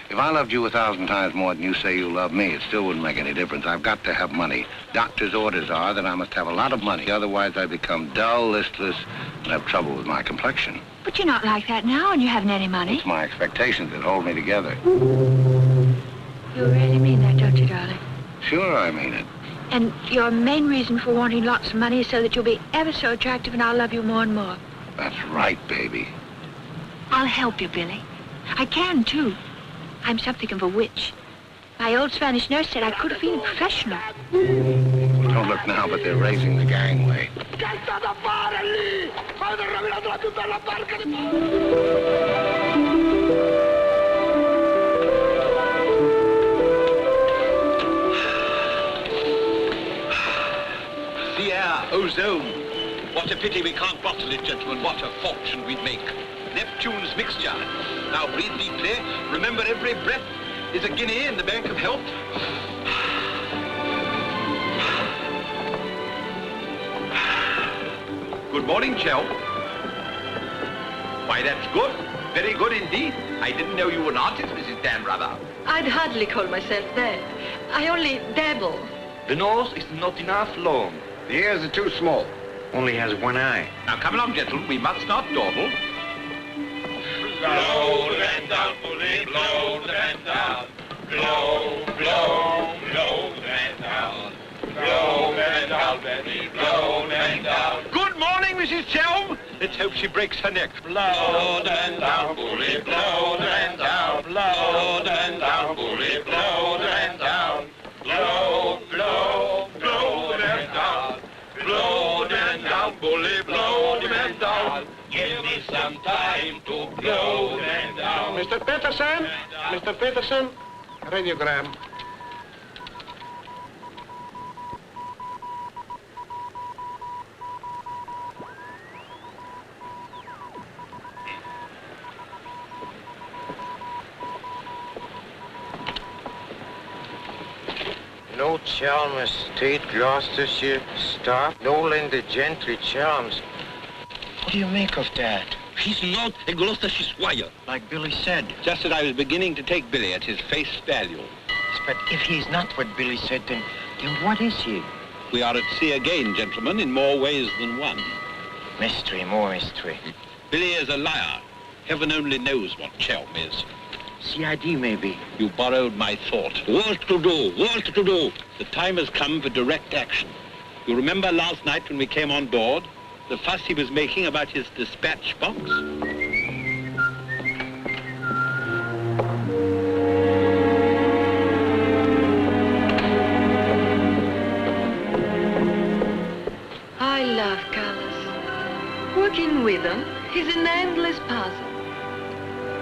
If I loved you 1,000 times more than you say you love me, it still wouldn't make any difference. I've got to have money. Doctor's orders are that I must have a lot of money. Otherwise, I become dull, listless, and have trouble with my complexion. But you're not like that now, and you haven't any money. It's my expectations that hold me together. You really mean that, don't you, darling? Sure, I mean it. And your main reason for wanting lots of money is so that you'll be ever so attractive and I'll love you more and more. That's right, baby. I'll help you, Billy. I can, too. I'm something of a witch. My old Spanish nurse said I could have been a professional. Don't look now, but they're raising the gangway. The air, ozone. What a pity we can't bottle it, gentlemen. What a fortune we'd make. Neptune's mixture. Now breathe deeply. Remember, every breath is a guinea in the bank of health. Good morning, Chell. Why, that's good. Very good indeed. I didn't know you were an artist, Mrs. Dan Rather. I'd hardly call myself that. I only dabble. The nose is not enough long. The ears are too small. Only has one eye. Now come along, gentlemen. We must not dawdle. Blow the man down, bully, blow the man down. Blow, blow, blow the man down. Blow the man down, Benny, blow the man down. Good morning, Mrs. Chelm. Let's hope she breaks her neck. Blow the man down, bully, blow the man down. Blow the man down, bully, blow the man down. Blow, blow, blow the man down. Blow the man down, bully, blow the man down. Give me some time to blow the man down. Mr. Peterson? Mr. Peterson? Radiogram. No Chalmers State, Gloucestershire, stop. Nolan the Gentry, Chalmers. What do you make of that? He's not a Gloucestershire squire. Like Billy said. Just as I was beginning to take Billy at his face value. But if he's not what Billy said, then what is he? We are at sea again, gentlemen, in more ways than one. Mystery, more mystery. Billy is a liar. Heaven only knows what Chelm is. CID, maybe. You borrowed my thought. What to do? What to do? The time has come for direct action. You remember last night when we came on board? The fuss he was making about his dispatch box? I love colors. Working with them is an endless puzzle.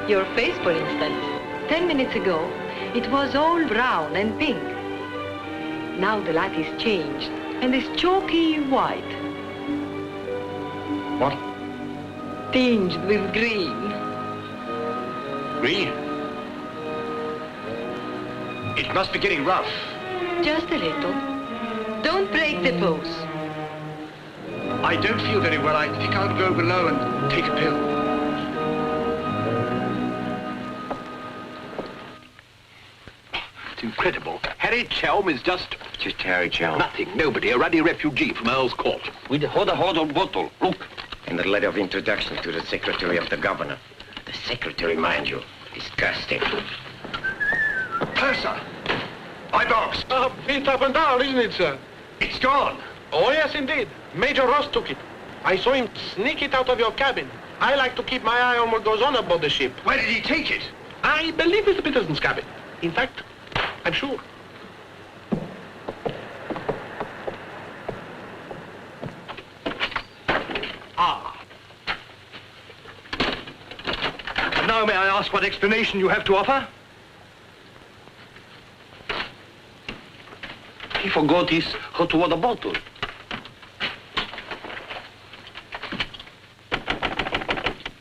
Your face, for instance. 10 minutes ago, it was all brown and pink. Now the light is changed and is chalky white. What? Tinged with green. Green? It must be getting rough. Just a little. Don't break the pose. I don't feel very well. I think I'll go below and take a pill. Incredible. Harry Chelm is just Harry Chelm. nothing, nobody, a ruddy refugee from Earl's Court. With the hot bottle. Look. And the letter of introduction to the secretary of the governor. The secretary, mind you. Disgusting. Closer. My box. Beat up and down, isn't it, sir? It's gone. Oh, yes, indeed. Major Ross took it. I saw him sneak it out of your cabin. I like to keep my eye on what goes on aboard the ship. Where did he take it? I believe it's Peterson's cabin. In fact, I'm sure. And now may I ask what explanation you have to offer? He forgot his hot water bottle.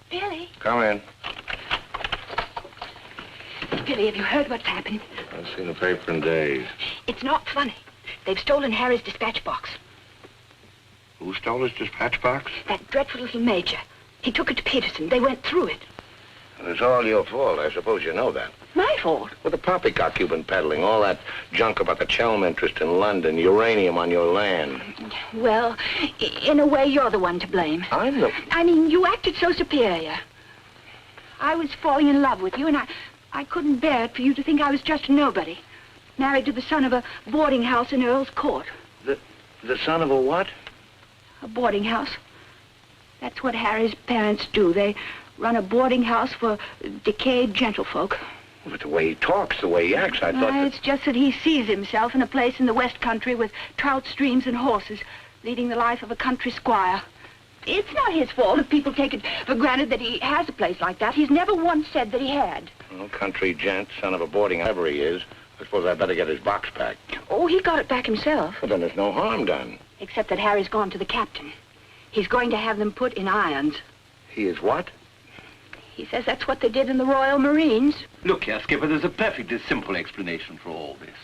Billy? Come in. Billy, have you heard what's happened? I've seen the paper in days. It's not funny. They've stolen Harry's dispatch box. Who stole his dispatch box? That dreadful little major. He took it to Peterson. They went through it. It's all your fault. I suppose you know that. My fault? Well, the poppycock you've been peddling, all that junk about the Chelm interest in London, uranium on your land. Well, in a way, you're the one to blame. I'm the... I mean, you acted so superior. I was falling in love with you, and I couldn't bear it for you to think I was just a nobody. Married to the son of a boarding house in Earl's Court. The son of a what? A boarding house. That's what Harry's parents do. They run a boarding house for decayed gentlefolk. But the way he talks, the way he acts, I thought that... It's just that he sees himself in a place in the West Country with trout streams and horses, leading the life of a country squire. It's not his fault if people take it for granted that he has a place like that. He's never once said that he had. Well, country gent, son of a boarding house, whoever he is. I suppose I'd better get his box back. Oh, he got it back himself. Well, then there's no harm done. Except that Harry's gone to the captain. He's going to have them put in irons. He is what? He says that's what they did in the Royal Marines. Look here, Skipper, there's a perfectly simple explanation for all this.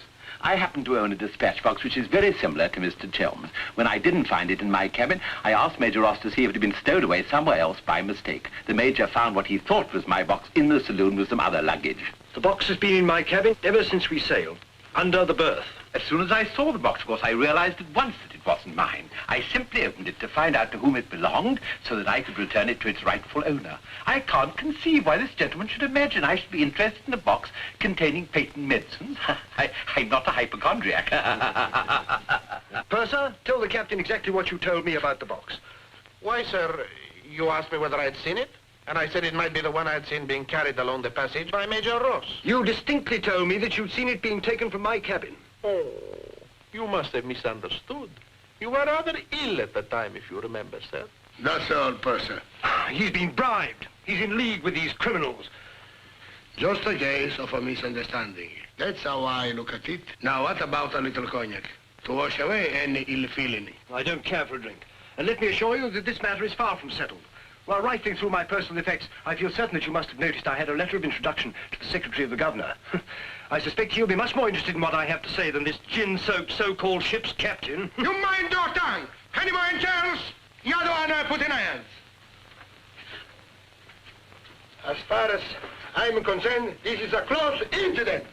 I happen to own a dispatch box which is very similar to Mr. Chelm's. When I didn't find it in my cabin, I asked Major Ross to see if it had been stowed away somewhere else by mistake. The Major found what he thought was my box in the saloon with some other luggage. The box has been in my cabin ever since we sailed, under the berth. As soon as I saw the box, of course, I realized at once that it wasn't mine. I simply opened it to find out to whom it belonged so that I could return it to its rightful owner. I can't conceive why this gentleman should imagine I should be interested in a box containing patent medicines. I'm not a hypochondriac. Purser, tell the captain exactly what you told me about the box. Why, sir, you asked me whether I'd seen it, and I said it might be the one I'd seen being carried along the passage by Major Ross. You distinctly told me that you'd seen it being taken from my cabin. Oh, you must have misunderstood. You were rather ill at the time, if you remember, sir. That's all, Purser. He's been bribed. He's in league with these criminals. Just a case of a misunderstanding. That's how I look at it. Now, what about a little cognac? To wash away any ill feeling. I don't care for a drink. And let me assure you that this matter is far from settled. While rifling through my personal effects, I feel certain that you must have noticed I had a letter of introduction to the Secretary of the Governor. I suspect he'll be much more interested in what I have to say than this gin-soaked so-called ship's captain. You mind your tongue! Any more else? The other one I put in irons. As far as I'm concerned, this is a close incident.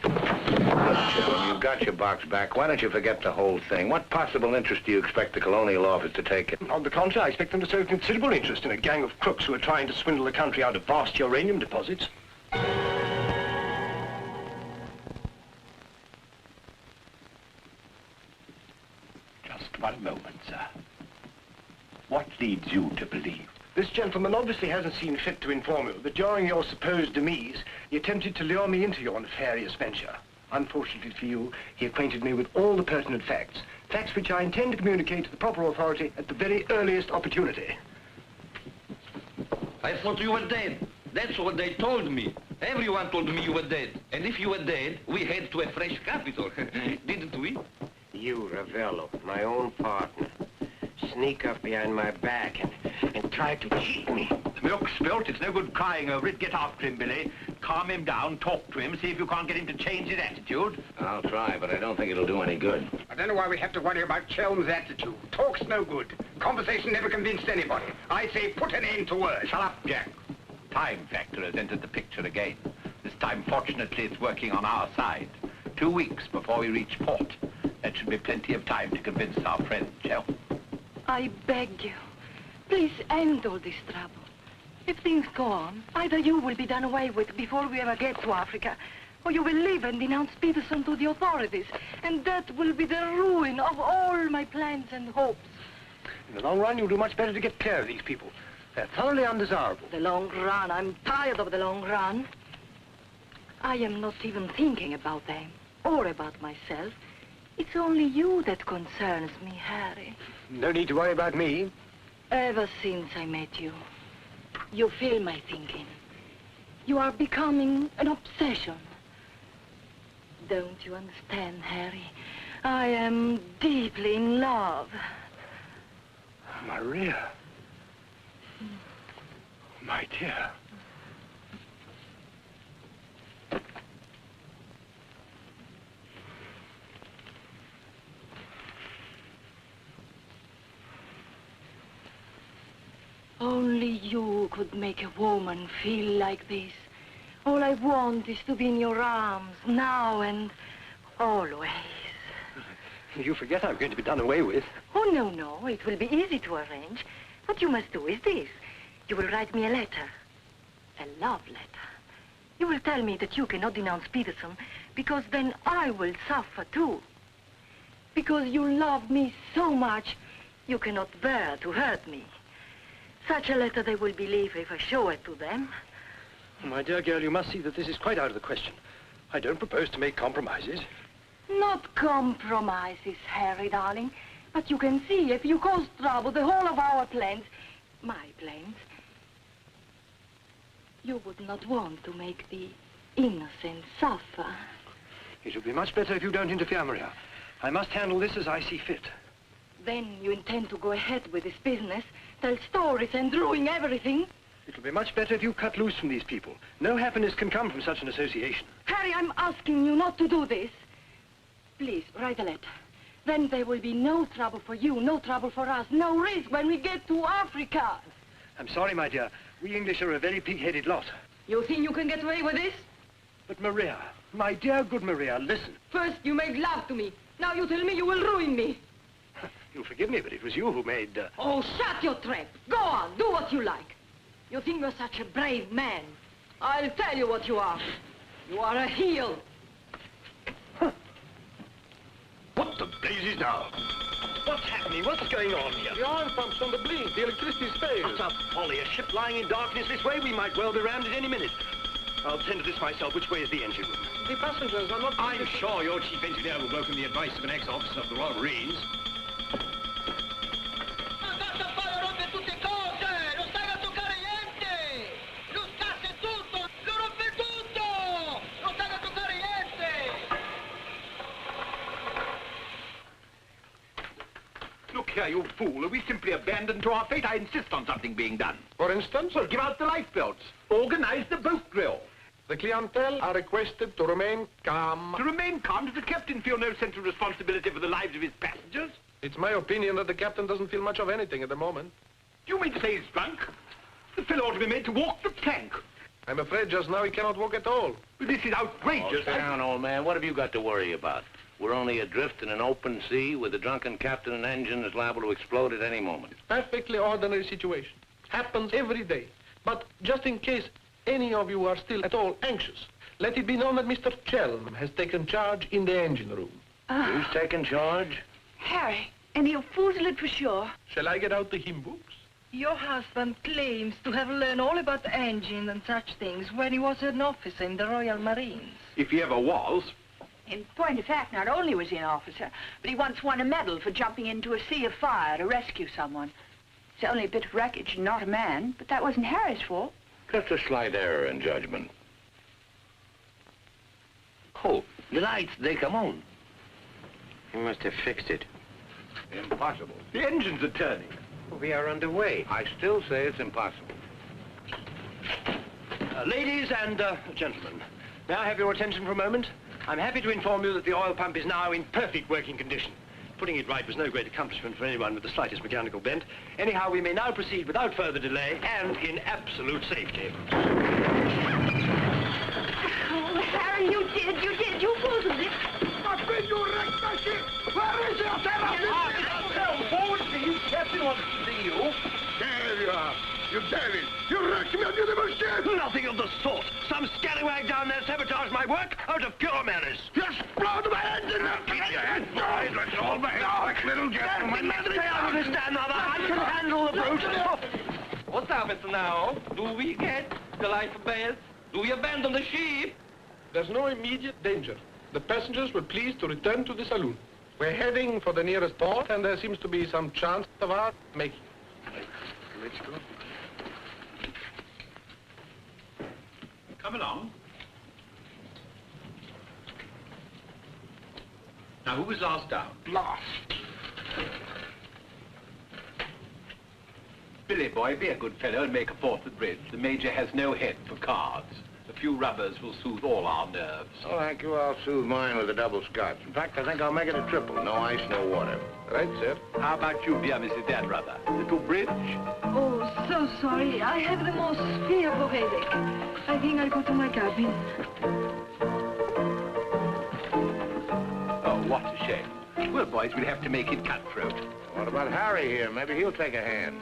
Look, you've got your box back. Why don't you forget the whole thing? What possible interest do you expect the Colonial Office to take in? On the contrary, I expect them to show considerable interest in a gang of crooks who are trying to swindle the country out of vast uranium deposits. Just one moment, sir. What leads you to believe? This gentleman obviously hasn't seen fit to inform you that during your supposed demise, he attempted to lure me into your nefarious venture. Unfortunately for you, he acquainted me with all the pertinent facts. Facts which I intend to communicate to the proper authority at the very earliest opportunity. I thought you were dead. That's what they told me. Everyone told me you were dead. And if you were dead, we head to a fresh capital. Didn't we? You, Ravello, my own partner, sneak up behind my back and try to cheat me. The milk's spilt. It's no good crying over it. Get after him, Billy. Calm him down, talk to him, see if you can't get him to change his attitude. I'll try, but I don't think it'll do any good. I don't know why we have to worry about Chelm's attitude. Talk's no good. Conversation never convinced anybody. I say put an end to words. Shut up, Jack. Time factor has entered the picture again. This time, fortunately, it's working on our side. 2 weeks before we reach port. That should be plenty of time to convince our friend, Chelm. I beg you, please end all this trouble. If things go on, either you will be done away with before we ever get to Africa, or you will leave and denounce Peterson to the authorities, and that will be the ruin of all my plans and hopes. In the long run, you'll do much better to get clear of these people. They're thoroughly undesirable. The long run. I'm tired of the long run. I am not even thinking about them or about myself. It's only you that concerns me, Harry. No need to worry about me. Ever since I met you, you fill my thinking. You are becoming an obsession. Don't you understand, Harry? I am deeply in love. Maria. My dear. Only you could make a woman feel like this. All I want is to be in your arms, now and always. You forget I'm going to be done away with. Oh, no, no. It will be easy to arrange. What you must do is this. You will write me a letter. A love letter. You will tell me that you cannot denounce Peterson, because then I will suffer too. Because you love me so much, you cannot bear to hurt me. Such a letter they will believe if I show it to them. My dear girl, you must see that this is quite out of the question. I don't propose to make compromises. Not compromises, Harry, darling. But you can see if you cause trouble, the whole of our plans, my plans, you would not want to make the innocent suffer. It would be much better if you don't interfere, Maria. I must handle this as I see fit. Then you intend to go ahead with this business, tell stories and ruin everything? It will be much better if you cut loose from these people. No happiness can come from such an association. Harry, I'm asking you not to do this. Please, write a letter. Then there will be no trouble for you, no trouble for us, no risk when we get to Africa. I'm sorry, my dear. We English are a very pig-headed lot. You think you can get away with this? But Maria, my dear good Maria, listen. First you made love to me. Now you tell me you will ruin me. You'll forgive me, but it was you who made... Oh, shut your trap. Go on, do what you like. You think you're such a brave man. I'll tell you what you are. You are a heel. What the blazes now? What's happening? What's going on here? The oil pump's on the blink. The electricity's failed. Utter folly. A ship lying in darkness this way, we might well be rammed at any minute. I'll tend to this myself. Which way is the engine room? The passengers are not... I'm sure your chief engineer will welcome the advice of an ex-officer of the Royal Marines. Look here, you fool. Are we simply abandoned to our fate? I insist on something being done. For instance? Well, give out the lifebelts. Organize the boat drill. The clientele are requested to remain calm. To remain calm? Does the captain feel no sense of responsibility for the lives of his passengers? It's my opinion that the captain doesn't feel much of anything at the moment. Do you mean to say he's drunk? The fellow ought to be made to walk the plank. I'm afraid just now he cannot walk at all. But this is outrageous. Oh, sit down, old man. What have you got to worry about? We're only adrift in an open sea with a drunken captain and engine that's liable to explode at any moment. Perfectly ordinary situation. Happens every day. But just in case any of you are still at all anxious, let it be known that Mr. Chelm has taken charge in the engine room. Who's taken charge? Harry, and he'll foozle it for sure. Shall I get out the hymn books? Your husband claims to have learned all about engines and such things when he was an officer in the Royal Marines. If he ever was. In point of fact, not only was he an officer, but he once won a medal for jumping into a sea of fire to rescue someone. It's only a bit of wreckage and not a man, but that wasn't Harry's fault. Just a slight error in judgment. Oh, the lights, they come on. You must have fixed it. Impossible. The engines are turning. We are underway. I still say it's impossible. Ladies and gentlemen, may I have your attention for a moment? I'm happy to inform you that the oil pump is now in perfect working condition. Putting it right was no great accomplishment for anyone with the slightest mechanical bent. Anyhow, we may now proceed without further delay and in absolute safety. Oh, Harry, you did. You fooled it. But when you wrecked my ship, where is your Forward, please. Captain wants to see you. There you are. You devil! You wrecked me, beautiful ship! Nothing of the sort. Some scallywag down there sabotaged my work out of pure malice. You exploded my engine! Keep your hands behind. Let's all behave like little gentlemen. Stay out of this, Dan, mother. I can handle the brute. What happens now? Do we get the life belts? Do we abandon the ship? There's no immediate danger. The passengers were pleased to return to the saloon. We're heading for the nearest port, and there seems to be some chance of our making it. Let's go. Come along. Now, who was last down? Last. Billy, boy, be a good fellow and make a fourth at bridge. The Major has no head for cards. A few rubbers will soothe all our nerves. Oh, thank you. I'll soothe mine with a double scotch. In fact, I think I'll make it a triple. No ice, no water. Right, sir. How about you, dear Mrs. Dadrubber? Little bridge? Oh, so sorry. I have the most fearful headache. I think I'll go to my cabin. Oh, what a shame. Well, boys, we'll have to make it cutthroat. What about Harry here? Maybe he'll take a hand.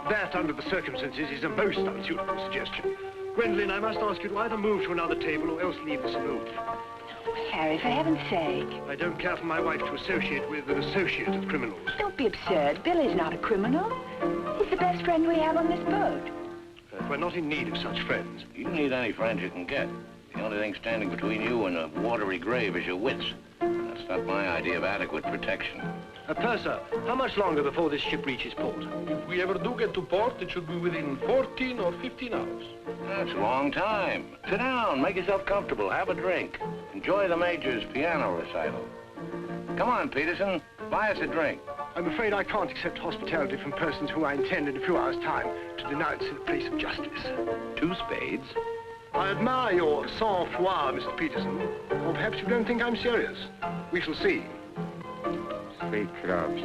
That, under the circumstances, is a most unsuitable suggestion. Gwendolyn, I must ask you to either move to another table or else leave the saloon. Harry, for heaven's sake. I don't care for my wife to associate with an associate of criminals. Don't be absurd. Billy's not a criminal. He's the best friend we have on this boat. We're not in need of such friends. You don't need any friends you can get. The only thing standing between you and a watery grave is your wits. That's not my idea of adequate protection. Purser, how much longer before this ship reaches port? If we ever do get to port, it should be within 14 or 15 hours. That's a long time. Sit down, make yourself comfortable, have a drink. Enjoy the Major's piano recital. Come on, Peterson, buy us a drink. I'm afraid I can't accept hospitality from persons who I intend in a few hours' time to denounce in a place of justice. 2 spades. I admire your sang-froid, Mr. Peterson. Or perhaps you don't think I'm serious. We shall see. 3 clubs.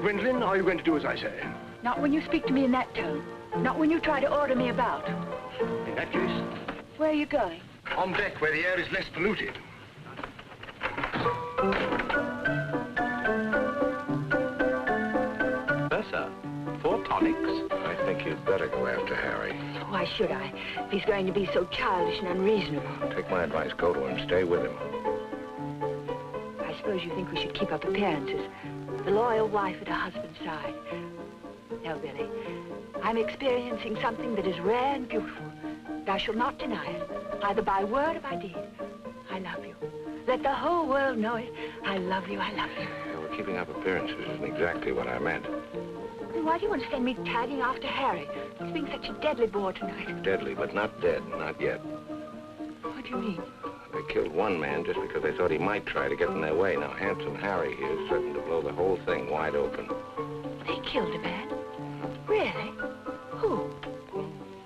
Gwendolyn, are you going to do as I say? Not when you speak to me in that tone. Not when you try to order me about. In that case, Where are you going? on deck where the air is less polluted. Purser, 4 tonics. I think you'd better go after Harry. Why should I? If he's going to be so childish and unreasonable. Take my advice, go to him, stay with him. I suppose you think we should keep up appearances. The loyal wife at her husband's side. No, Billy. I'm experiencing something that is rare and beautiful. Thou shalt not deny it, either by word or by deed. I love you. Let the whole world know it. I love you, I love you. Yeah, well, keeping up appearances isn't exactly what I meant. Then why do you want to send me tagging after Harry? He's being such a deadly bore tonight. Deadly, but not dead, not yet. What do you mean? They killed one man just because they thought he might try to get in their way. Now, handsome Harry here is certain to blow the whole thing wide open. They killed a man? Really? Who?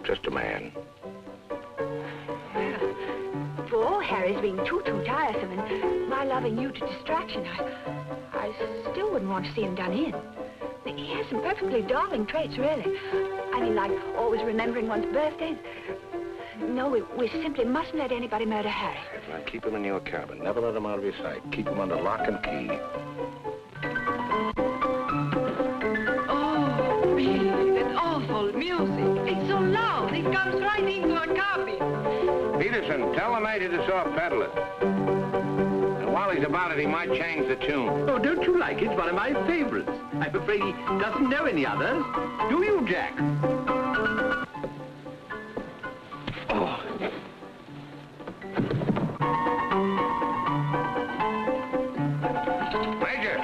Just a man. Well, for all Harry's being too tiresome and my loving you to distraction, I still wouldn't want to see him done in. He has some perfectly darling traits, really. I mean, like always remembering one's birthdays. No, we simply mustn't let anybody murder Harry. Now, keep him in your cabin. Never let him out of your sight. Keep him under lock and key. Oh, Billy, that awful music. It's so loud. It comes right into our cabin. Peterson, tell the Major to soft pedal it. And while he's about it, he might change the tune. Oh, don't you like it? It's one of my favorites. I'm afraid he doesn't know any others. Do you, Jack? Oh. Major!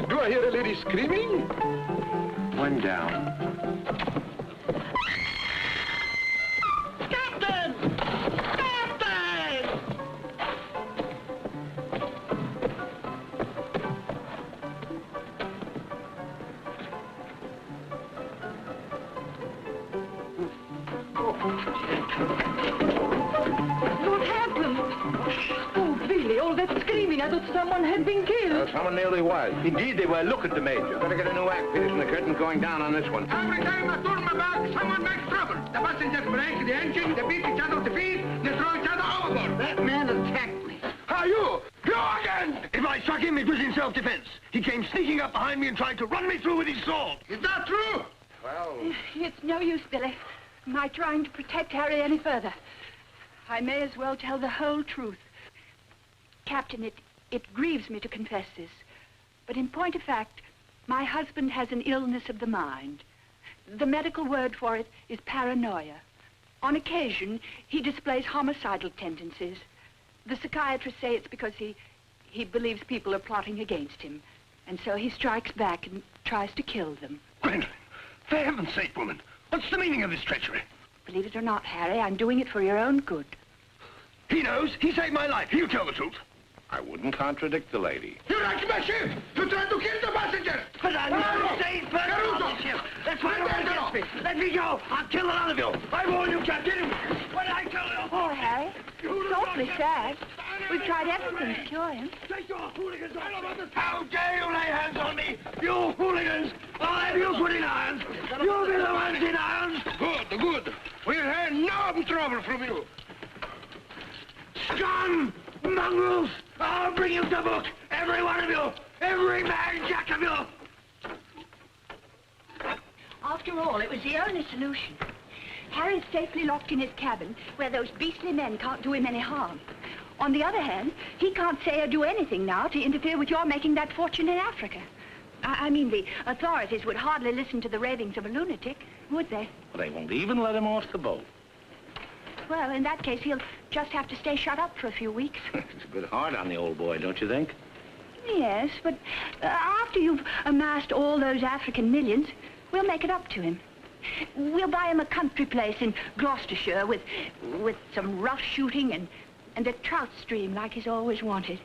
Do I hear a lady screaming? One down. Captain! Captain! What happened? Oh, Billy, all that screaming. I thought someone had been killed. Someone nearly was. Indeed, they were. Look at the Major. Better get a new act, Peterson. The curtain's going down on this one. Every time I turn my back, someone makes trouble. The passengers break the engine, they beat each other to feet, they throw each other overboard. That man attacked me. How you? You again! If I struck him, it was in self-defense. He came sneaking up behind me and tried to run me through with his sword. Is that true? Well, It's no use, Billy. My trying to protect Harry any further. I may as well tell the whole truth. Captain, it grieves me to confess this, but in point of fact, my husband has an illness of the mind. The medical word for it is paranoia. On occasion, he displays homicidal tendencies. The psychiatrists say it's because he believes people are plotting against him, and so he strikes back and tries to kill them. Gwendolyn, For heaven's sake, woman, what's the meaning of this treachery? Believe it or not, Harry, I'm doing it for your own good. He knows. He saved my life. He'll tell the truth. I wouldn't contradict the lady. You wrecked my ship! You tried to kill the passengers! But I'm not safe for the ship. That's why don't against me. Let me go. I'll kill a lot of you. I warn you, Captain. When I kill you... Oh, Harry, it's awfully sad. We've tried everything to cure him. Take your hooligans off. How dare you lay hands on me? You hooligans! I'll have you put in irons. You'll be the ones in irons. Good, good. We'll have no trouble from you. Scum! Mongrels! I'll bring you to book! Every one of you! Every man jack of you! After all, it was the only solution. Harry's safely locked in his cabin, where those beastly men can't do him any harm. On the other hand, he can't say or do anything now to interfere with your making that fortune in Africa. I mean, the authorities would hardly listen to the ravings of a lunatic, would they? Well, they won't even let him off the boat. Well, in that case, he'll just have to stay shut up for a few weeks. It's a bit hard on the old boy, don't you think? Yes, but after you've amassed all those African millions, we'll make it up to him. We'll buy him a country place in Gloucestershire with some rough shooting and a trout stream like he's always wanted.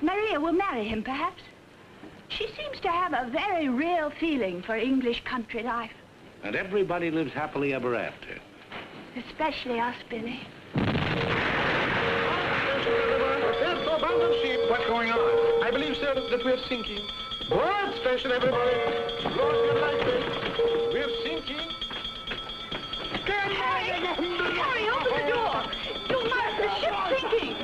Maria will marry him, perhaps. She seems to have a very real feeling for English country life. And everybody lives happily ever after. Especially us, Billy. There's no abandoned ship. What's going on? I believe, sir, that we're sinking. Broad station, everybody. Close your lights. We're sinking. Harry, open the door. You must. The ship's sinking.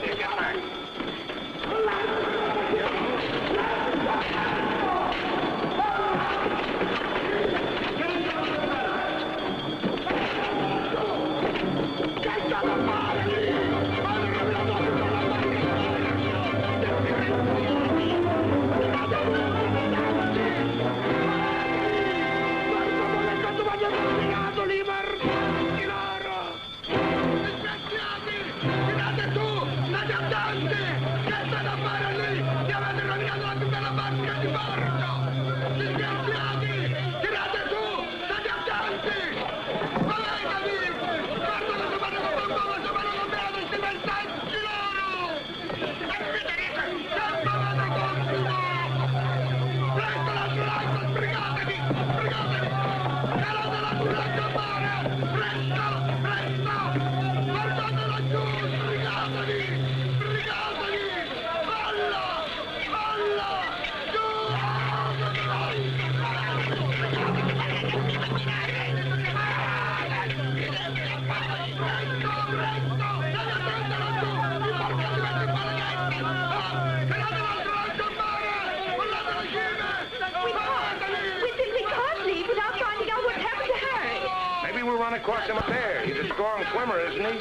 Across him up there. He's a strong swimmer, isn't he?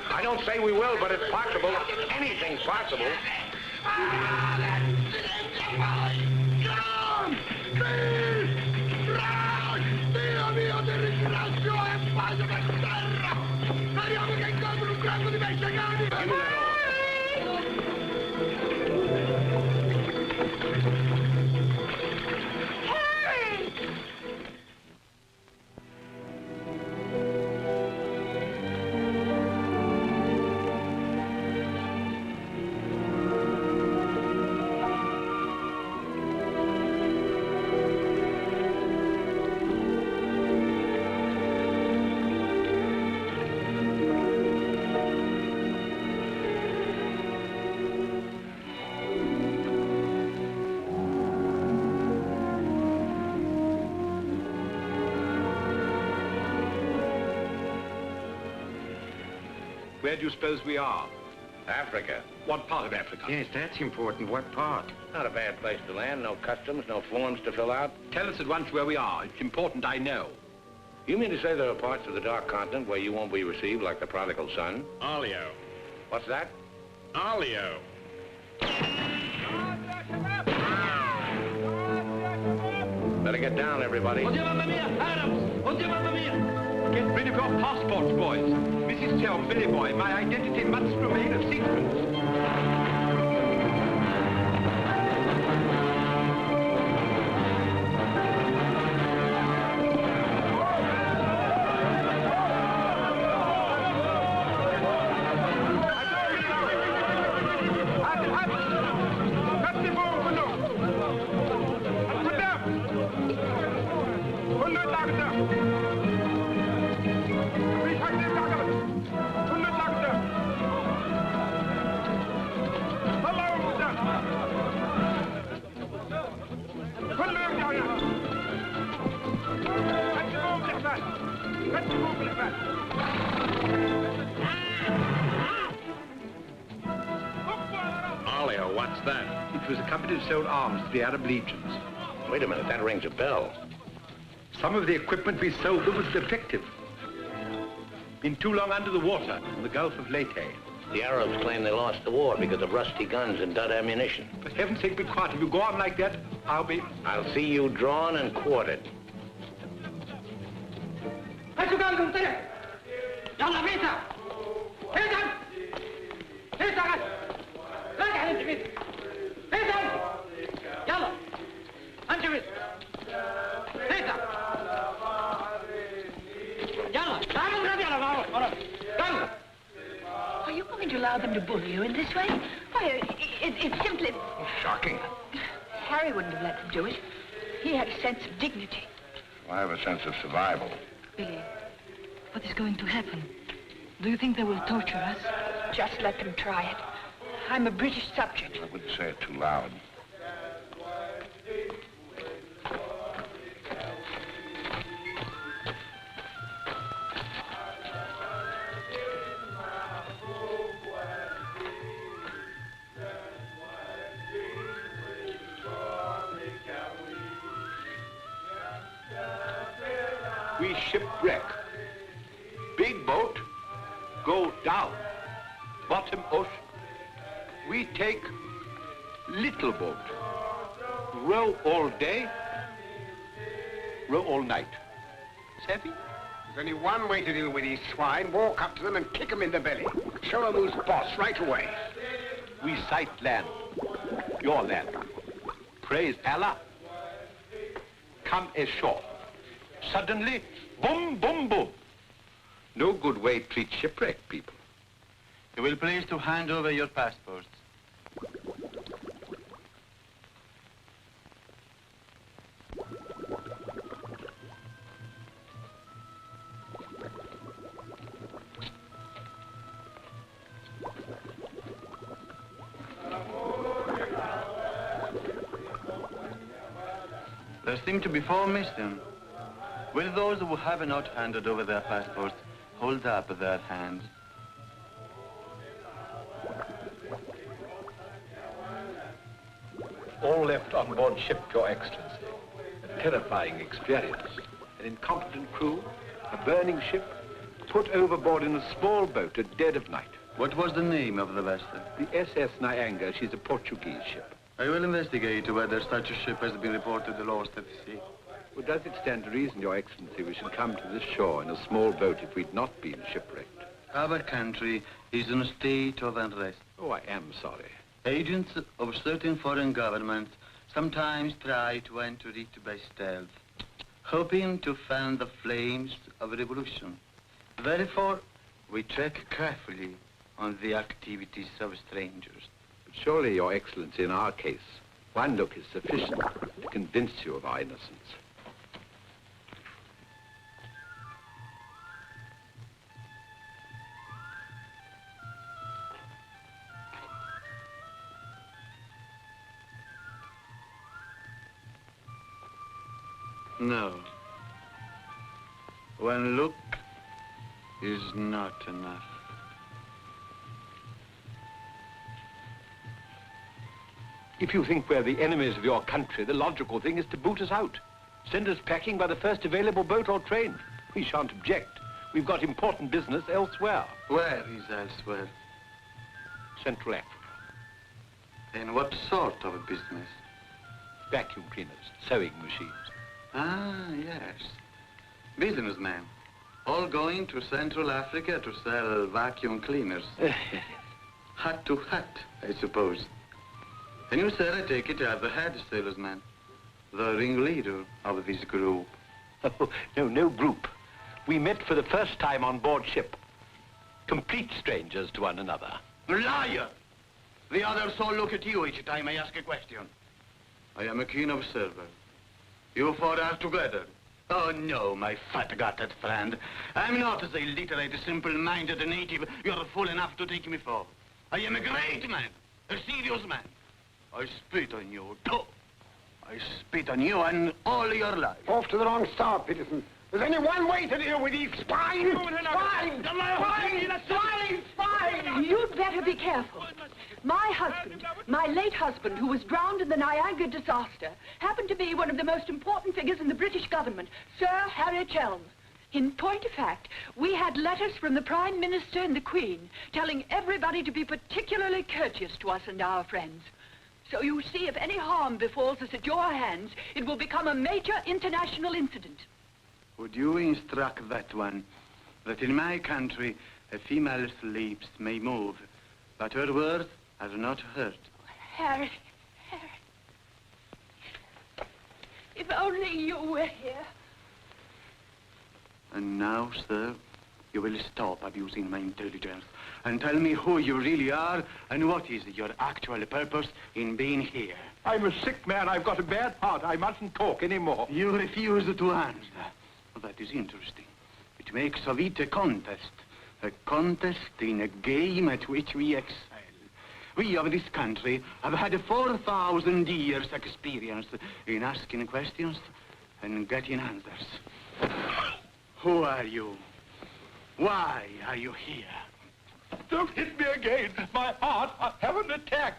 I don't say we will, but it's possible. Anything's possible. Where do you suppose we are? Africa. What part of Africa? Yes, that's important. What part? Not a bad place to land. No customs, no forms to fill out. Tell us at once where we are. It's important I know. You mean to say there are parts of the Dark Continent where you won't be received like the prodigal son? Olio. What's that? Olio. Better get down, everybody. Oddio, mamma mia! Adams! Oddio, mamma mia! Get rid of your passports, boys. Mrs. Tell, Billy Boy, my identity must remain a secret. Alia, what's that? It was a company that sold arms to the Arab legions. Wait a minute, that rings a bell. Some of the equipment we sold them was defective. Been too long under the water in the Gulf of Leyte. The Arabs claim they lost the war because of rusty guns and dud ammunition. For heaven's sake, be quiet. If you go on like that, I'll see you drawn and quartered. Are you going to allow them to bully you in this way? Why, it's simply... Shocking. Harry wouldn't have let them do it. He had a sense of dignity. I have a sense of survival. Billy, what is going to happen? Do you think they will torture us? Just let them try it. I'm a British subject. I wouldn't say it too loud. We shipwreck. Big boat, go down. Bottom ocean. We take little boat. Row all day, row all night. Savvy? There's only one way to deal with these swine. Walk up to them and kick them in the belly. Show them who's boss right away. We sight land. Your land. Praise Allah. Come ashore. Suddenly, boom, boom, boom. No good way to treat shipwrecked people. You will please to hand over your passports. There seem to be 4 missing. Will those who have not handed over their passports hold up their hands? All left on board ship, Your Excellency. A terrifying experience. An incompetent crew, a burning ship, put overboard in a small boat at dead of night. What was the name of the vessel? The SS Nyanga. She's a Portuguese ship. I will investigate whether such a ship has been reported lost at sea. Well, does it stand to reason, Your Excellency, we should come to this shore in a small boat if we'd not been shipwrecked? Our country is in a state of unrest. Oh, I am sorry. Agents of certain foreign governments sometimes try to enter it by stealth, hoping to fan the flames of revolution. Therefore, we check carefully on the activities of strangers. But surely, Your Excellency, in our case, one look is sufficient to convince you of our innocence. No. One look is not enough. If you think we're the enemies of your country, the logical thing is to boot us out. Send us packing by the first available boat or train. We shan't object. We've got important business elsewhere. Where is elsewhere? Central Africa. And what sort of business? Vacuum cleaners, sewing machines. Ah, yes. Businessmen. All going to Central Africa to sell vacuum cleaners. Hut to hut, I suppose. And you, sir, I take it, are the head salesman, the ringleader of this group. Oh, no group. We met for the first time on board ship. Complete strangers to one another. Liar! The others all look at you each time I ask a question. I am a keen observer. You 4 are together. Oh, no, my fat-gutted friend. I'm not the illiterate, simple-minded native you're fool enough to take me for. I am a great man, a serious man. I spit on you, too. I spit on you and all your life. Off to the wrong start, Peterson. There's only one way to deal with these swine! Swine! Swine! You'd better be careful. My husband, my late husband, who was drowned in the Niagara disaster, happened to be one of the most important figures in the British government, Sir Harry Chelmes. In point of fact, we had letters from the Prime Minister and the Queen telling everybody to be particularly courteous to us and our friends. So you see, if any harm befalls us at your hands, it will become a major international incident. Would you instruct that one that in my country a female's lips may move, but her words are not heard? Harry, if only you were here. And now, sir, you will stop abusing my intelligence and tell me who you really are and what is your actual purpose in being here. I'm a sick man. I've got a bad heart. I mustn't talk anymore. You refuse to answer. That is interesting. It makes of it a contest in a game at which we excel. We of this country have had 4,000 years' experience in asking questions and getting answers. Who are you? Why are you here? Don't hit me again. My heart, I have an attack.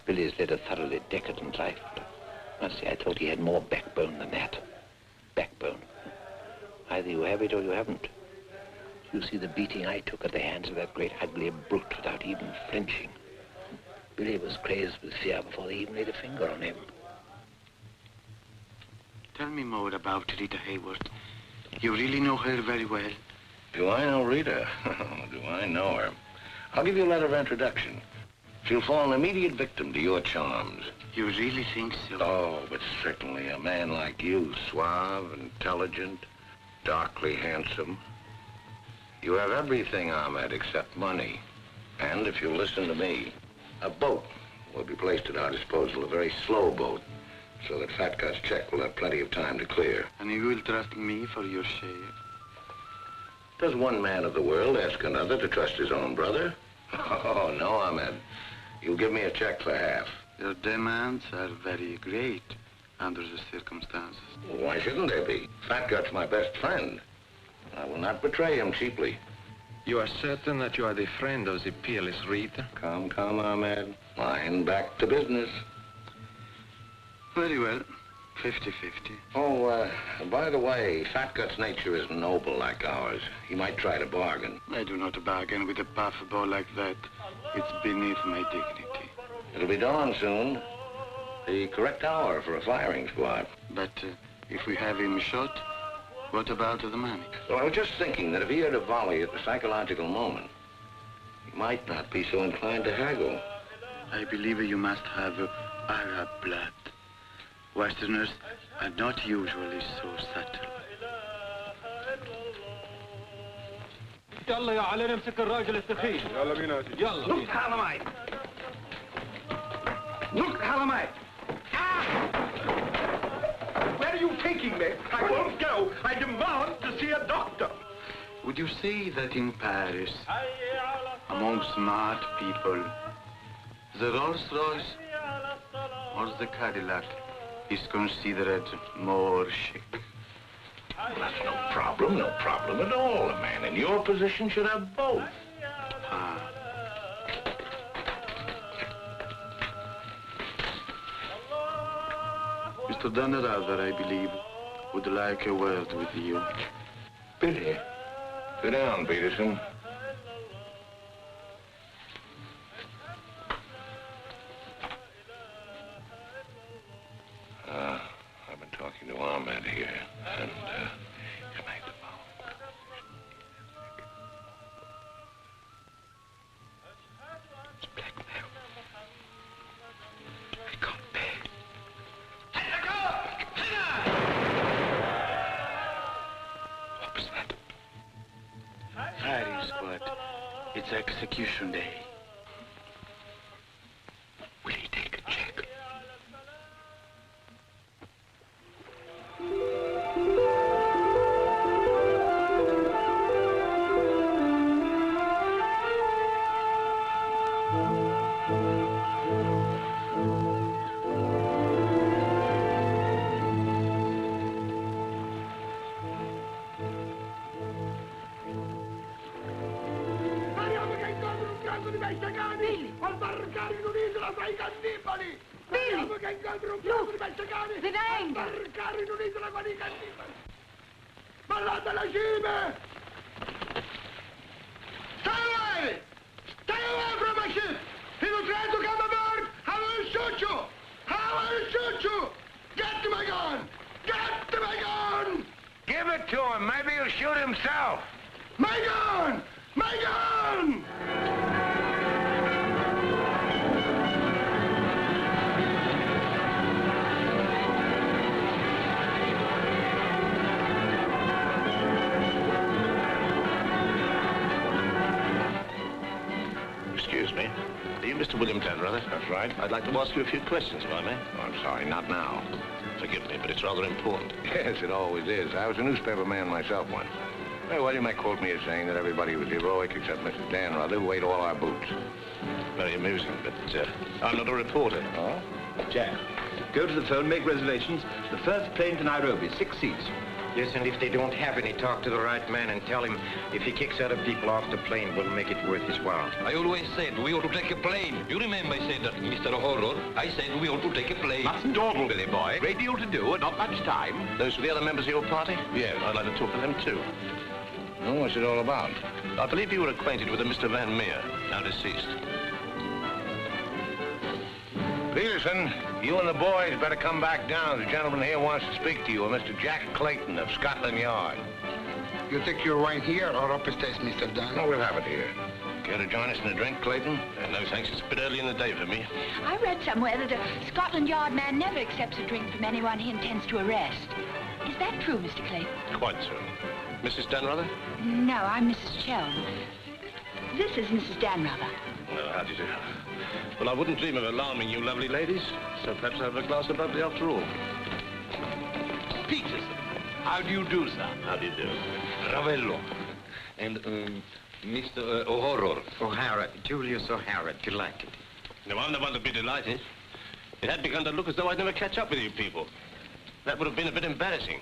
Billy's led a thoroughly decadent life. Honestly, I thought he had more backbone than that. Backbone. Either you have it or you haven't. You see the beating I took at the hands of that great ugly brute without even flinching. Billy was crazed with fear before they even laid a finger on him. Tell me more about Rita Hayworth. You really know her very well. Do I know Rita? Do I know her? I'll give you a letter of introduction. She'll fall an immediate victim to your charms. You really think so? Oh, but certainly a man like you, suave, intelligent, darkly handsome. You have everything, Ahmed, except money. And if you'll listen to me, a boat will be placed at our disposal, a very slow boat, so that Fat Gut's check will have plenty of time to clear. And you will trust me for your share? Does one man of the world ask another to trust his own brother? Oh, no, Ahmed. You'll give me a check for half. Your demands are very great under the circumstances. Well, why shouldn't they be? Fat Gut's my best friend. I will not betray him cheaply. You are certain that you are the friend of the peerless Rita? Come, Ahmed. Line back to business. Very well. 50-50. Oh, by the way, Fat Gut's nature is noble like ours. He might try to bargain. I do not bargain with a puffball like that. It's beneath my dignity. It'll be dawn soon. The correct hour for a firing squad. But if we have him shot, what about the money? Well, I was just thinking that if he had a volley at the psychological moment, he might not be so inclined to haggle. I believe you must have Arab blood. Westerners are not usually so subtle. يلا يا علي نمسك الراجل الثخين. يلا بينا يلا. Look, Halamite. Look, Halamite. Where are you taking me? I won't go. I demand to see a doctor. Would you say that in Paris, among smart people, the Rolls-Royce or the Cadillac is considered more chic? Well, that's no problem at all. A man in your position should have both. Mr. Dannerader, I believe, would like a word with you. Billy, sit down, Peterson. I've been talking to Ahmed here, and he's made the It's execution day. Will he take a check? Ballate la cime! Stay away! Stay away from my ship! If you try to come aboard, I will shoot you! I will shoot you! Get to my gun! Get to my gun! Give it to him. Maybe he'll shoot himself. My gun! My gun! Excuse me. Are you Mr. William Danrother? That's right. I'd like to ask you a few questions, if I may. Oh, I'm sorry, not now. Forgive me, but it's rather important. Yes, it always is. I was a newspaper man myself once. Well, you may quote me as saying that everybody was heroic except Mrs. Danrother, who ate all our boots. Very amusing, but I'm not a reporter. Oh? Jack, go to the phone, make reservations. The first plane to Nairobi, 6 seats. Yes, and if they don't have any, talk to the right man and tell him if he kicks other people off the plane, we'll make it worth his while. I always said we ought to take a plane. You remember I said that, Mr. Horror? I said we ought to take a plane. Mustn't dawdle, Billy boy. Great deal to do and not much time. Those are the other members of your party? Yeah, I'd like to talk to them too. Oh, what's it all about? I believe you were acquainted with a Mr. Van Meer, now deceased. Peterson, you and the boys better come back down. The gentleman here wants to speak to you, a Mr. Jack Clayton of Scotland Yard. You take your wine here or upstairs, Mr. Dan? No, we'll have it here. Care to join us in a drink, Clayton? No, thanks. It's a bit early in the day for me. I read somewhere that a Scotland Yard man never accepts a drink from anyone he intends to arrest. Is that true, Mr. Clayton? Quite so. Mrs. Danrother? No, I'm Mrs. Chelm. This is Mrs. Danrother. Well, how do you do? Well, I wouldn't dream of alarming you lovely ladies, so perhaps I'll have a glass of bubbly after all. Peterson, how do you do, sir? How do you do? Ravello. And, Mr. O'Horror. O'Hara, Julius O'Hara, delighted. No, I'm the one to be delighted. It had begun to look as though I'd never catch up with you people. That would have been a bit embarrassing.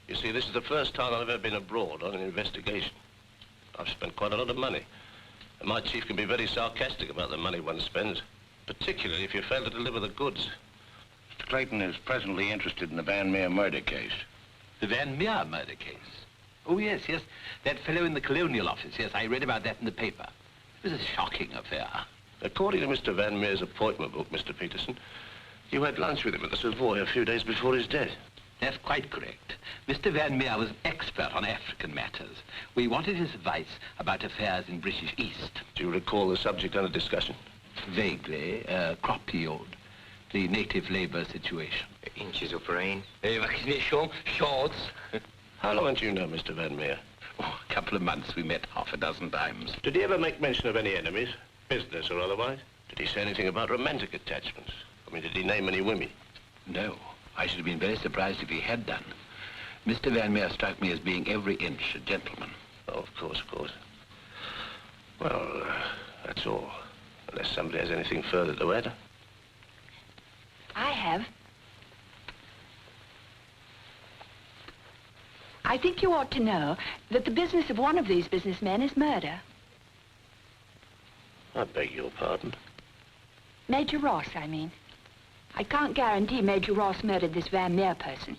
You see, this is the first time I've ever been abroad on an investigation. I've spent quite a lot of money. And my chief can be very sarcastic about the money one spends, particularly if you fail to deliver the goods. Mr. Clayton is presently interested in the Van Meer murder case. The Van Meer murder case? Oh, yes. That fellow in the Colonial Office. Yes, I read about that in the paper. It was a shocking affair. According to Mr. Van Meer's appointment book, Mr. Peterson, you had lunch with him at the Savoy a few days before his death. That's quite correct. Mr. Van Meer was an expert on African matters. We wanted his advice about affairs in British East. Do you recall the subject under discussion? Vaguely. Crop yield. The native labor situation. Inches of rain. Vaccination, shorts. How long did you know Mr. Van Meer? Oh, a couple of months. We met half a dozen times. Did he ever make mention of any enemies, business or otherwise? Did he say anything about romantic attachments? I mean, did he name any women? No. I should have been very surprised if he had done. Mr. Van Meer struck me as being every inch a gentleman. Oh, of course. Well, that's all. Unless somebody has anything further to add. I have. I think you ought to know that the business of one of these businessmen is murder. I beg your pardon. Major Ross, I mean. I can't guarantee Major Ross murdered this Van Meer person.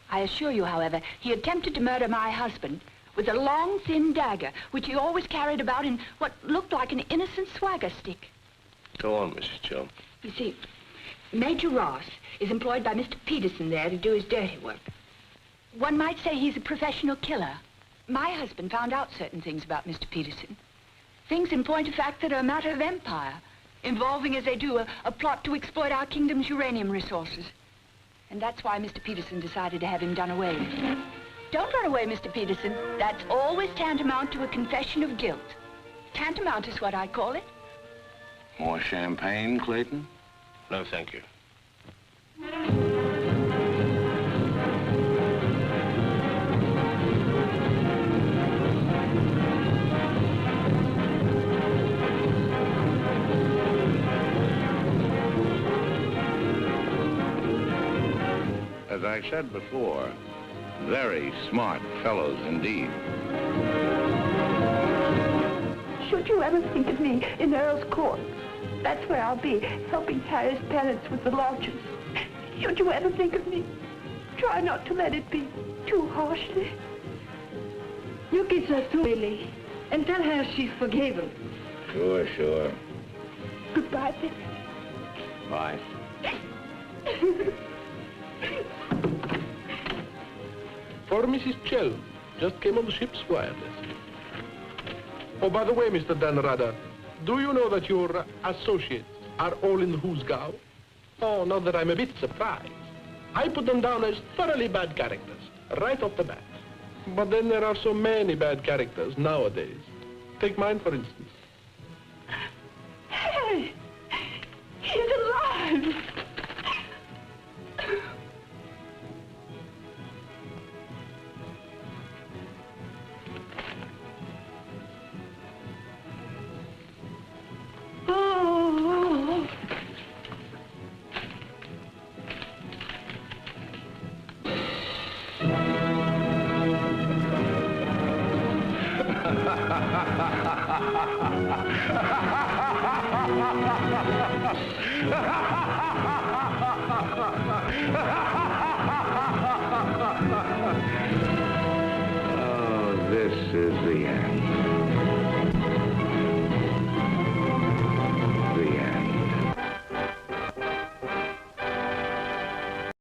I assure you, however, he attempted to murder my husband with a long, thin dagger, which he always carried about in what looked like an innocent swagger stick. Go on, Mrs. Chelm. You see, Major Ross is employed by Mr. Peterson there to do his dirty work. One might say he's a professional killer. My husband found out certain things about Mr. Peterson. Things, in point of fact, that are a matter of empire, involving, as they do, a plot to exploit our kingdom's uranium resources. And that's why Mr. Peterson decided to have him done away with. Don't run away, Mr. Peterson. That's always tantamount to a confession of guilt. Tantamount is what I call it. More champagne, Clayton? No, thank you. As I said before, very smart fellows indeed. Should you ever think of me in Earl's Court, that's where I'll be, helping Harry's parents with the lodgers. Should you ever think of me, try not to let it be too harshly. You kiss her too, Billy, and tell her she's forgiven. Sure, sure. Goodbye, Billy. Bye. For Mrs. Chelm, just came on the ship's wireless. Oh, by the way, Mr. Danrada, do you know that your associates are all in the Hoosgow? Oh, not that I'm a bit surprised. I put them down as thoroughly bad characters, right off the bat. But then there are so many bad characters nowadays. Take mine, for instance. Harry! He's alive! Oh. Oh, this is the end.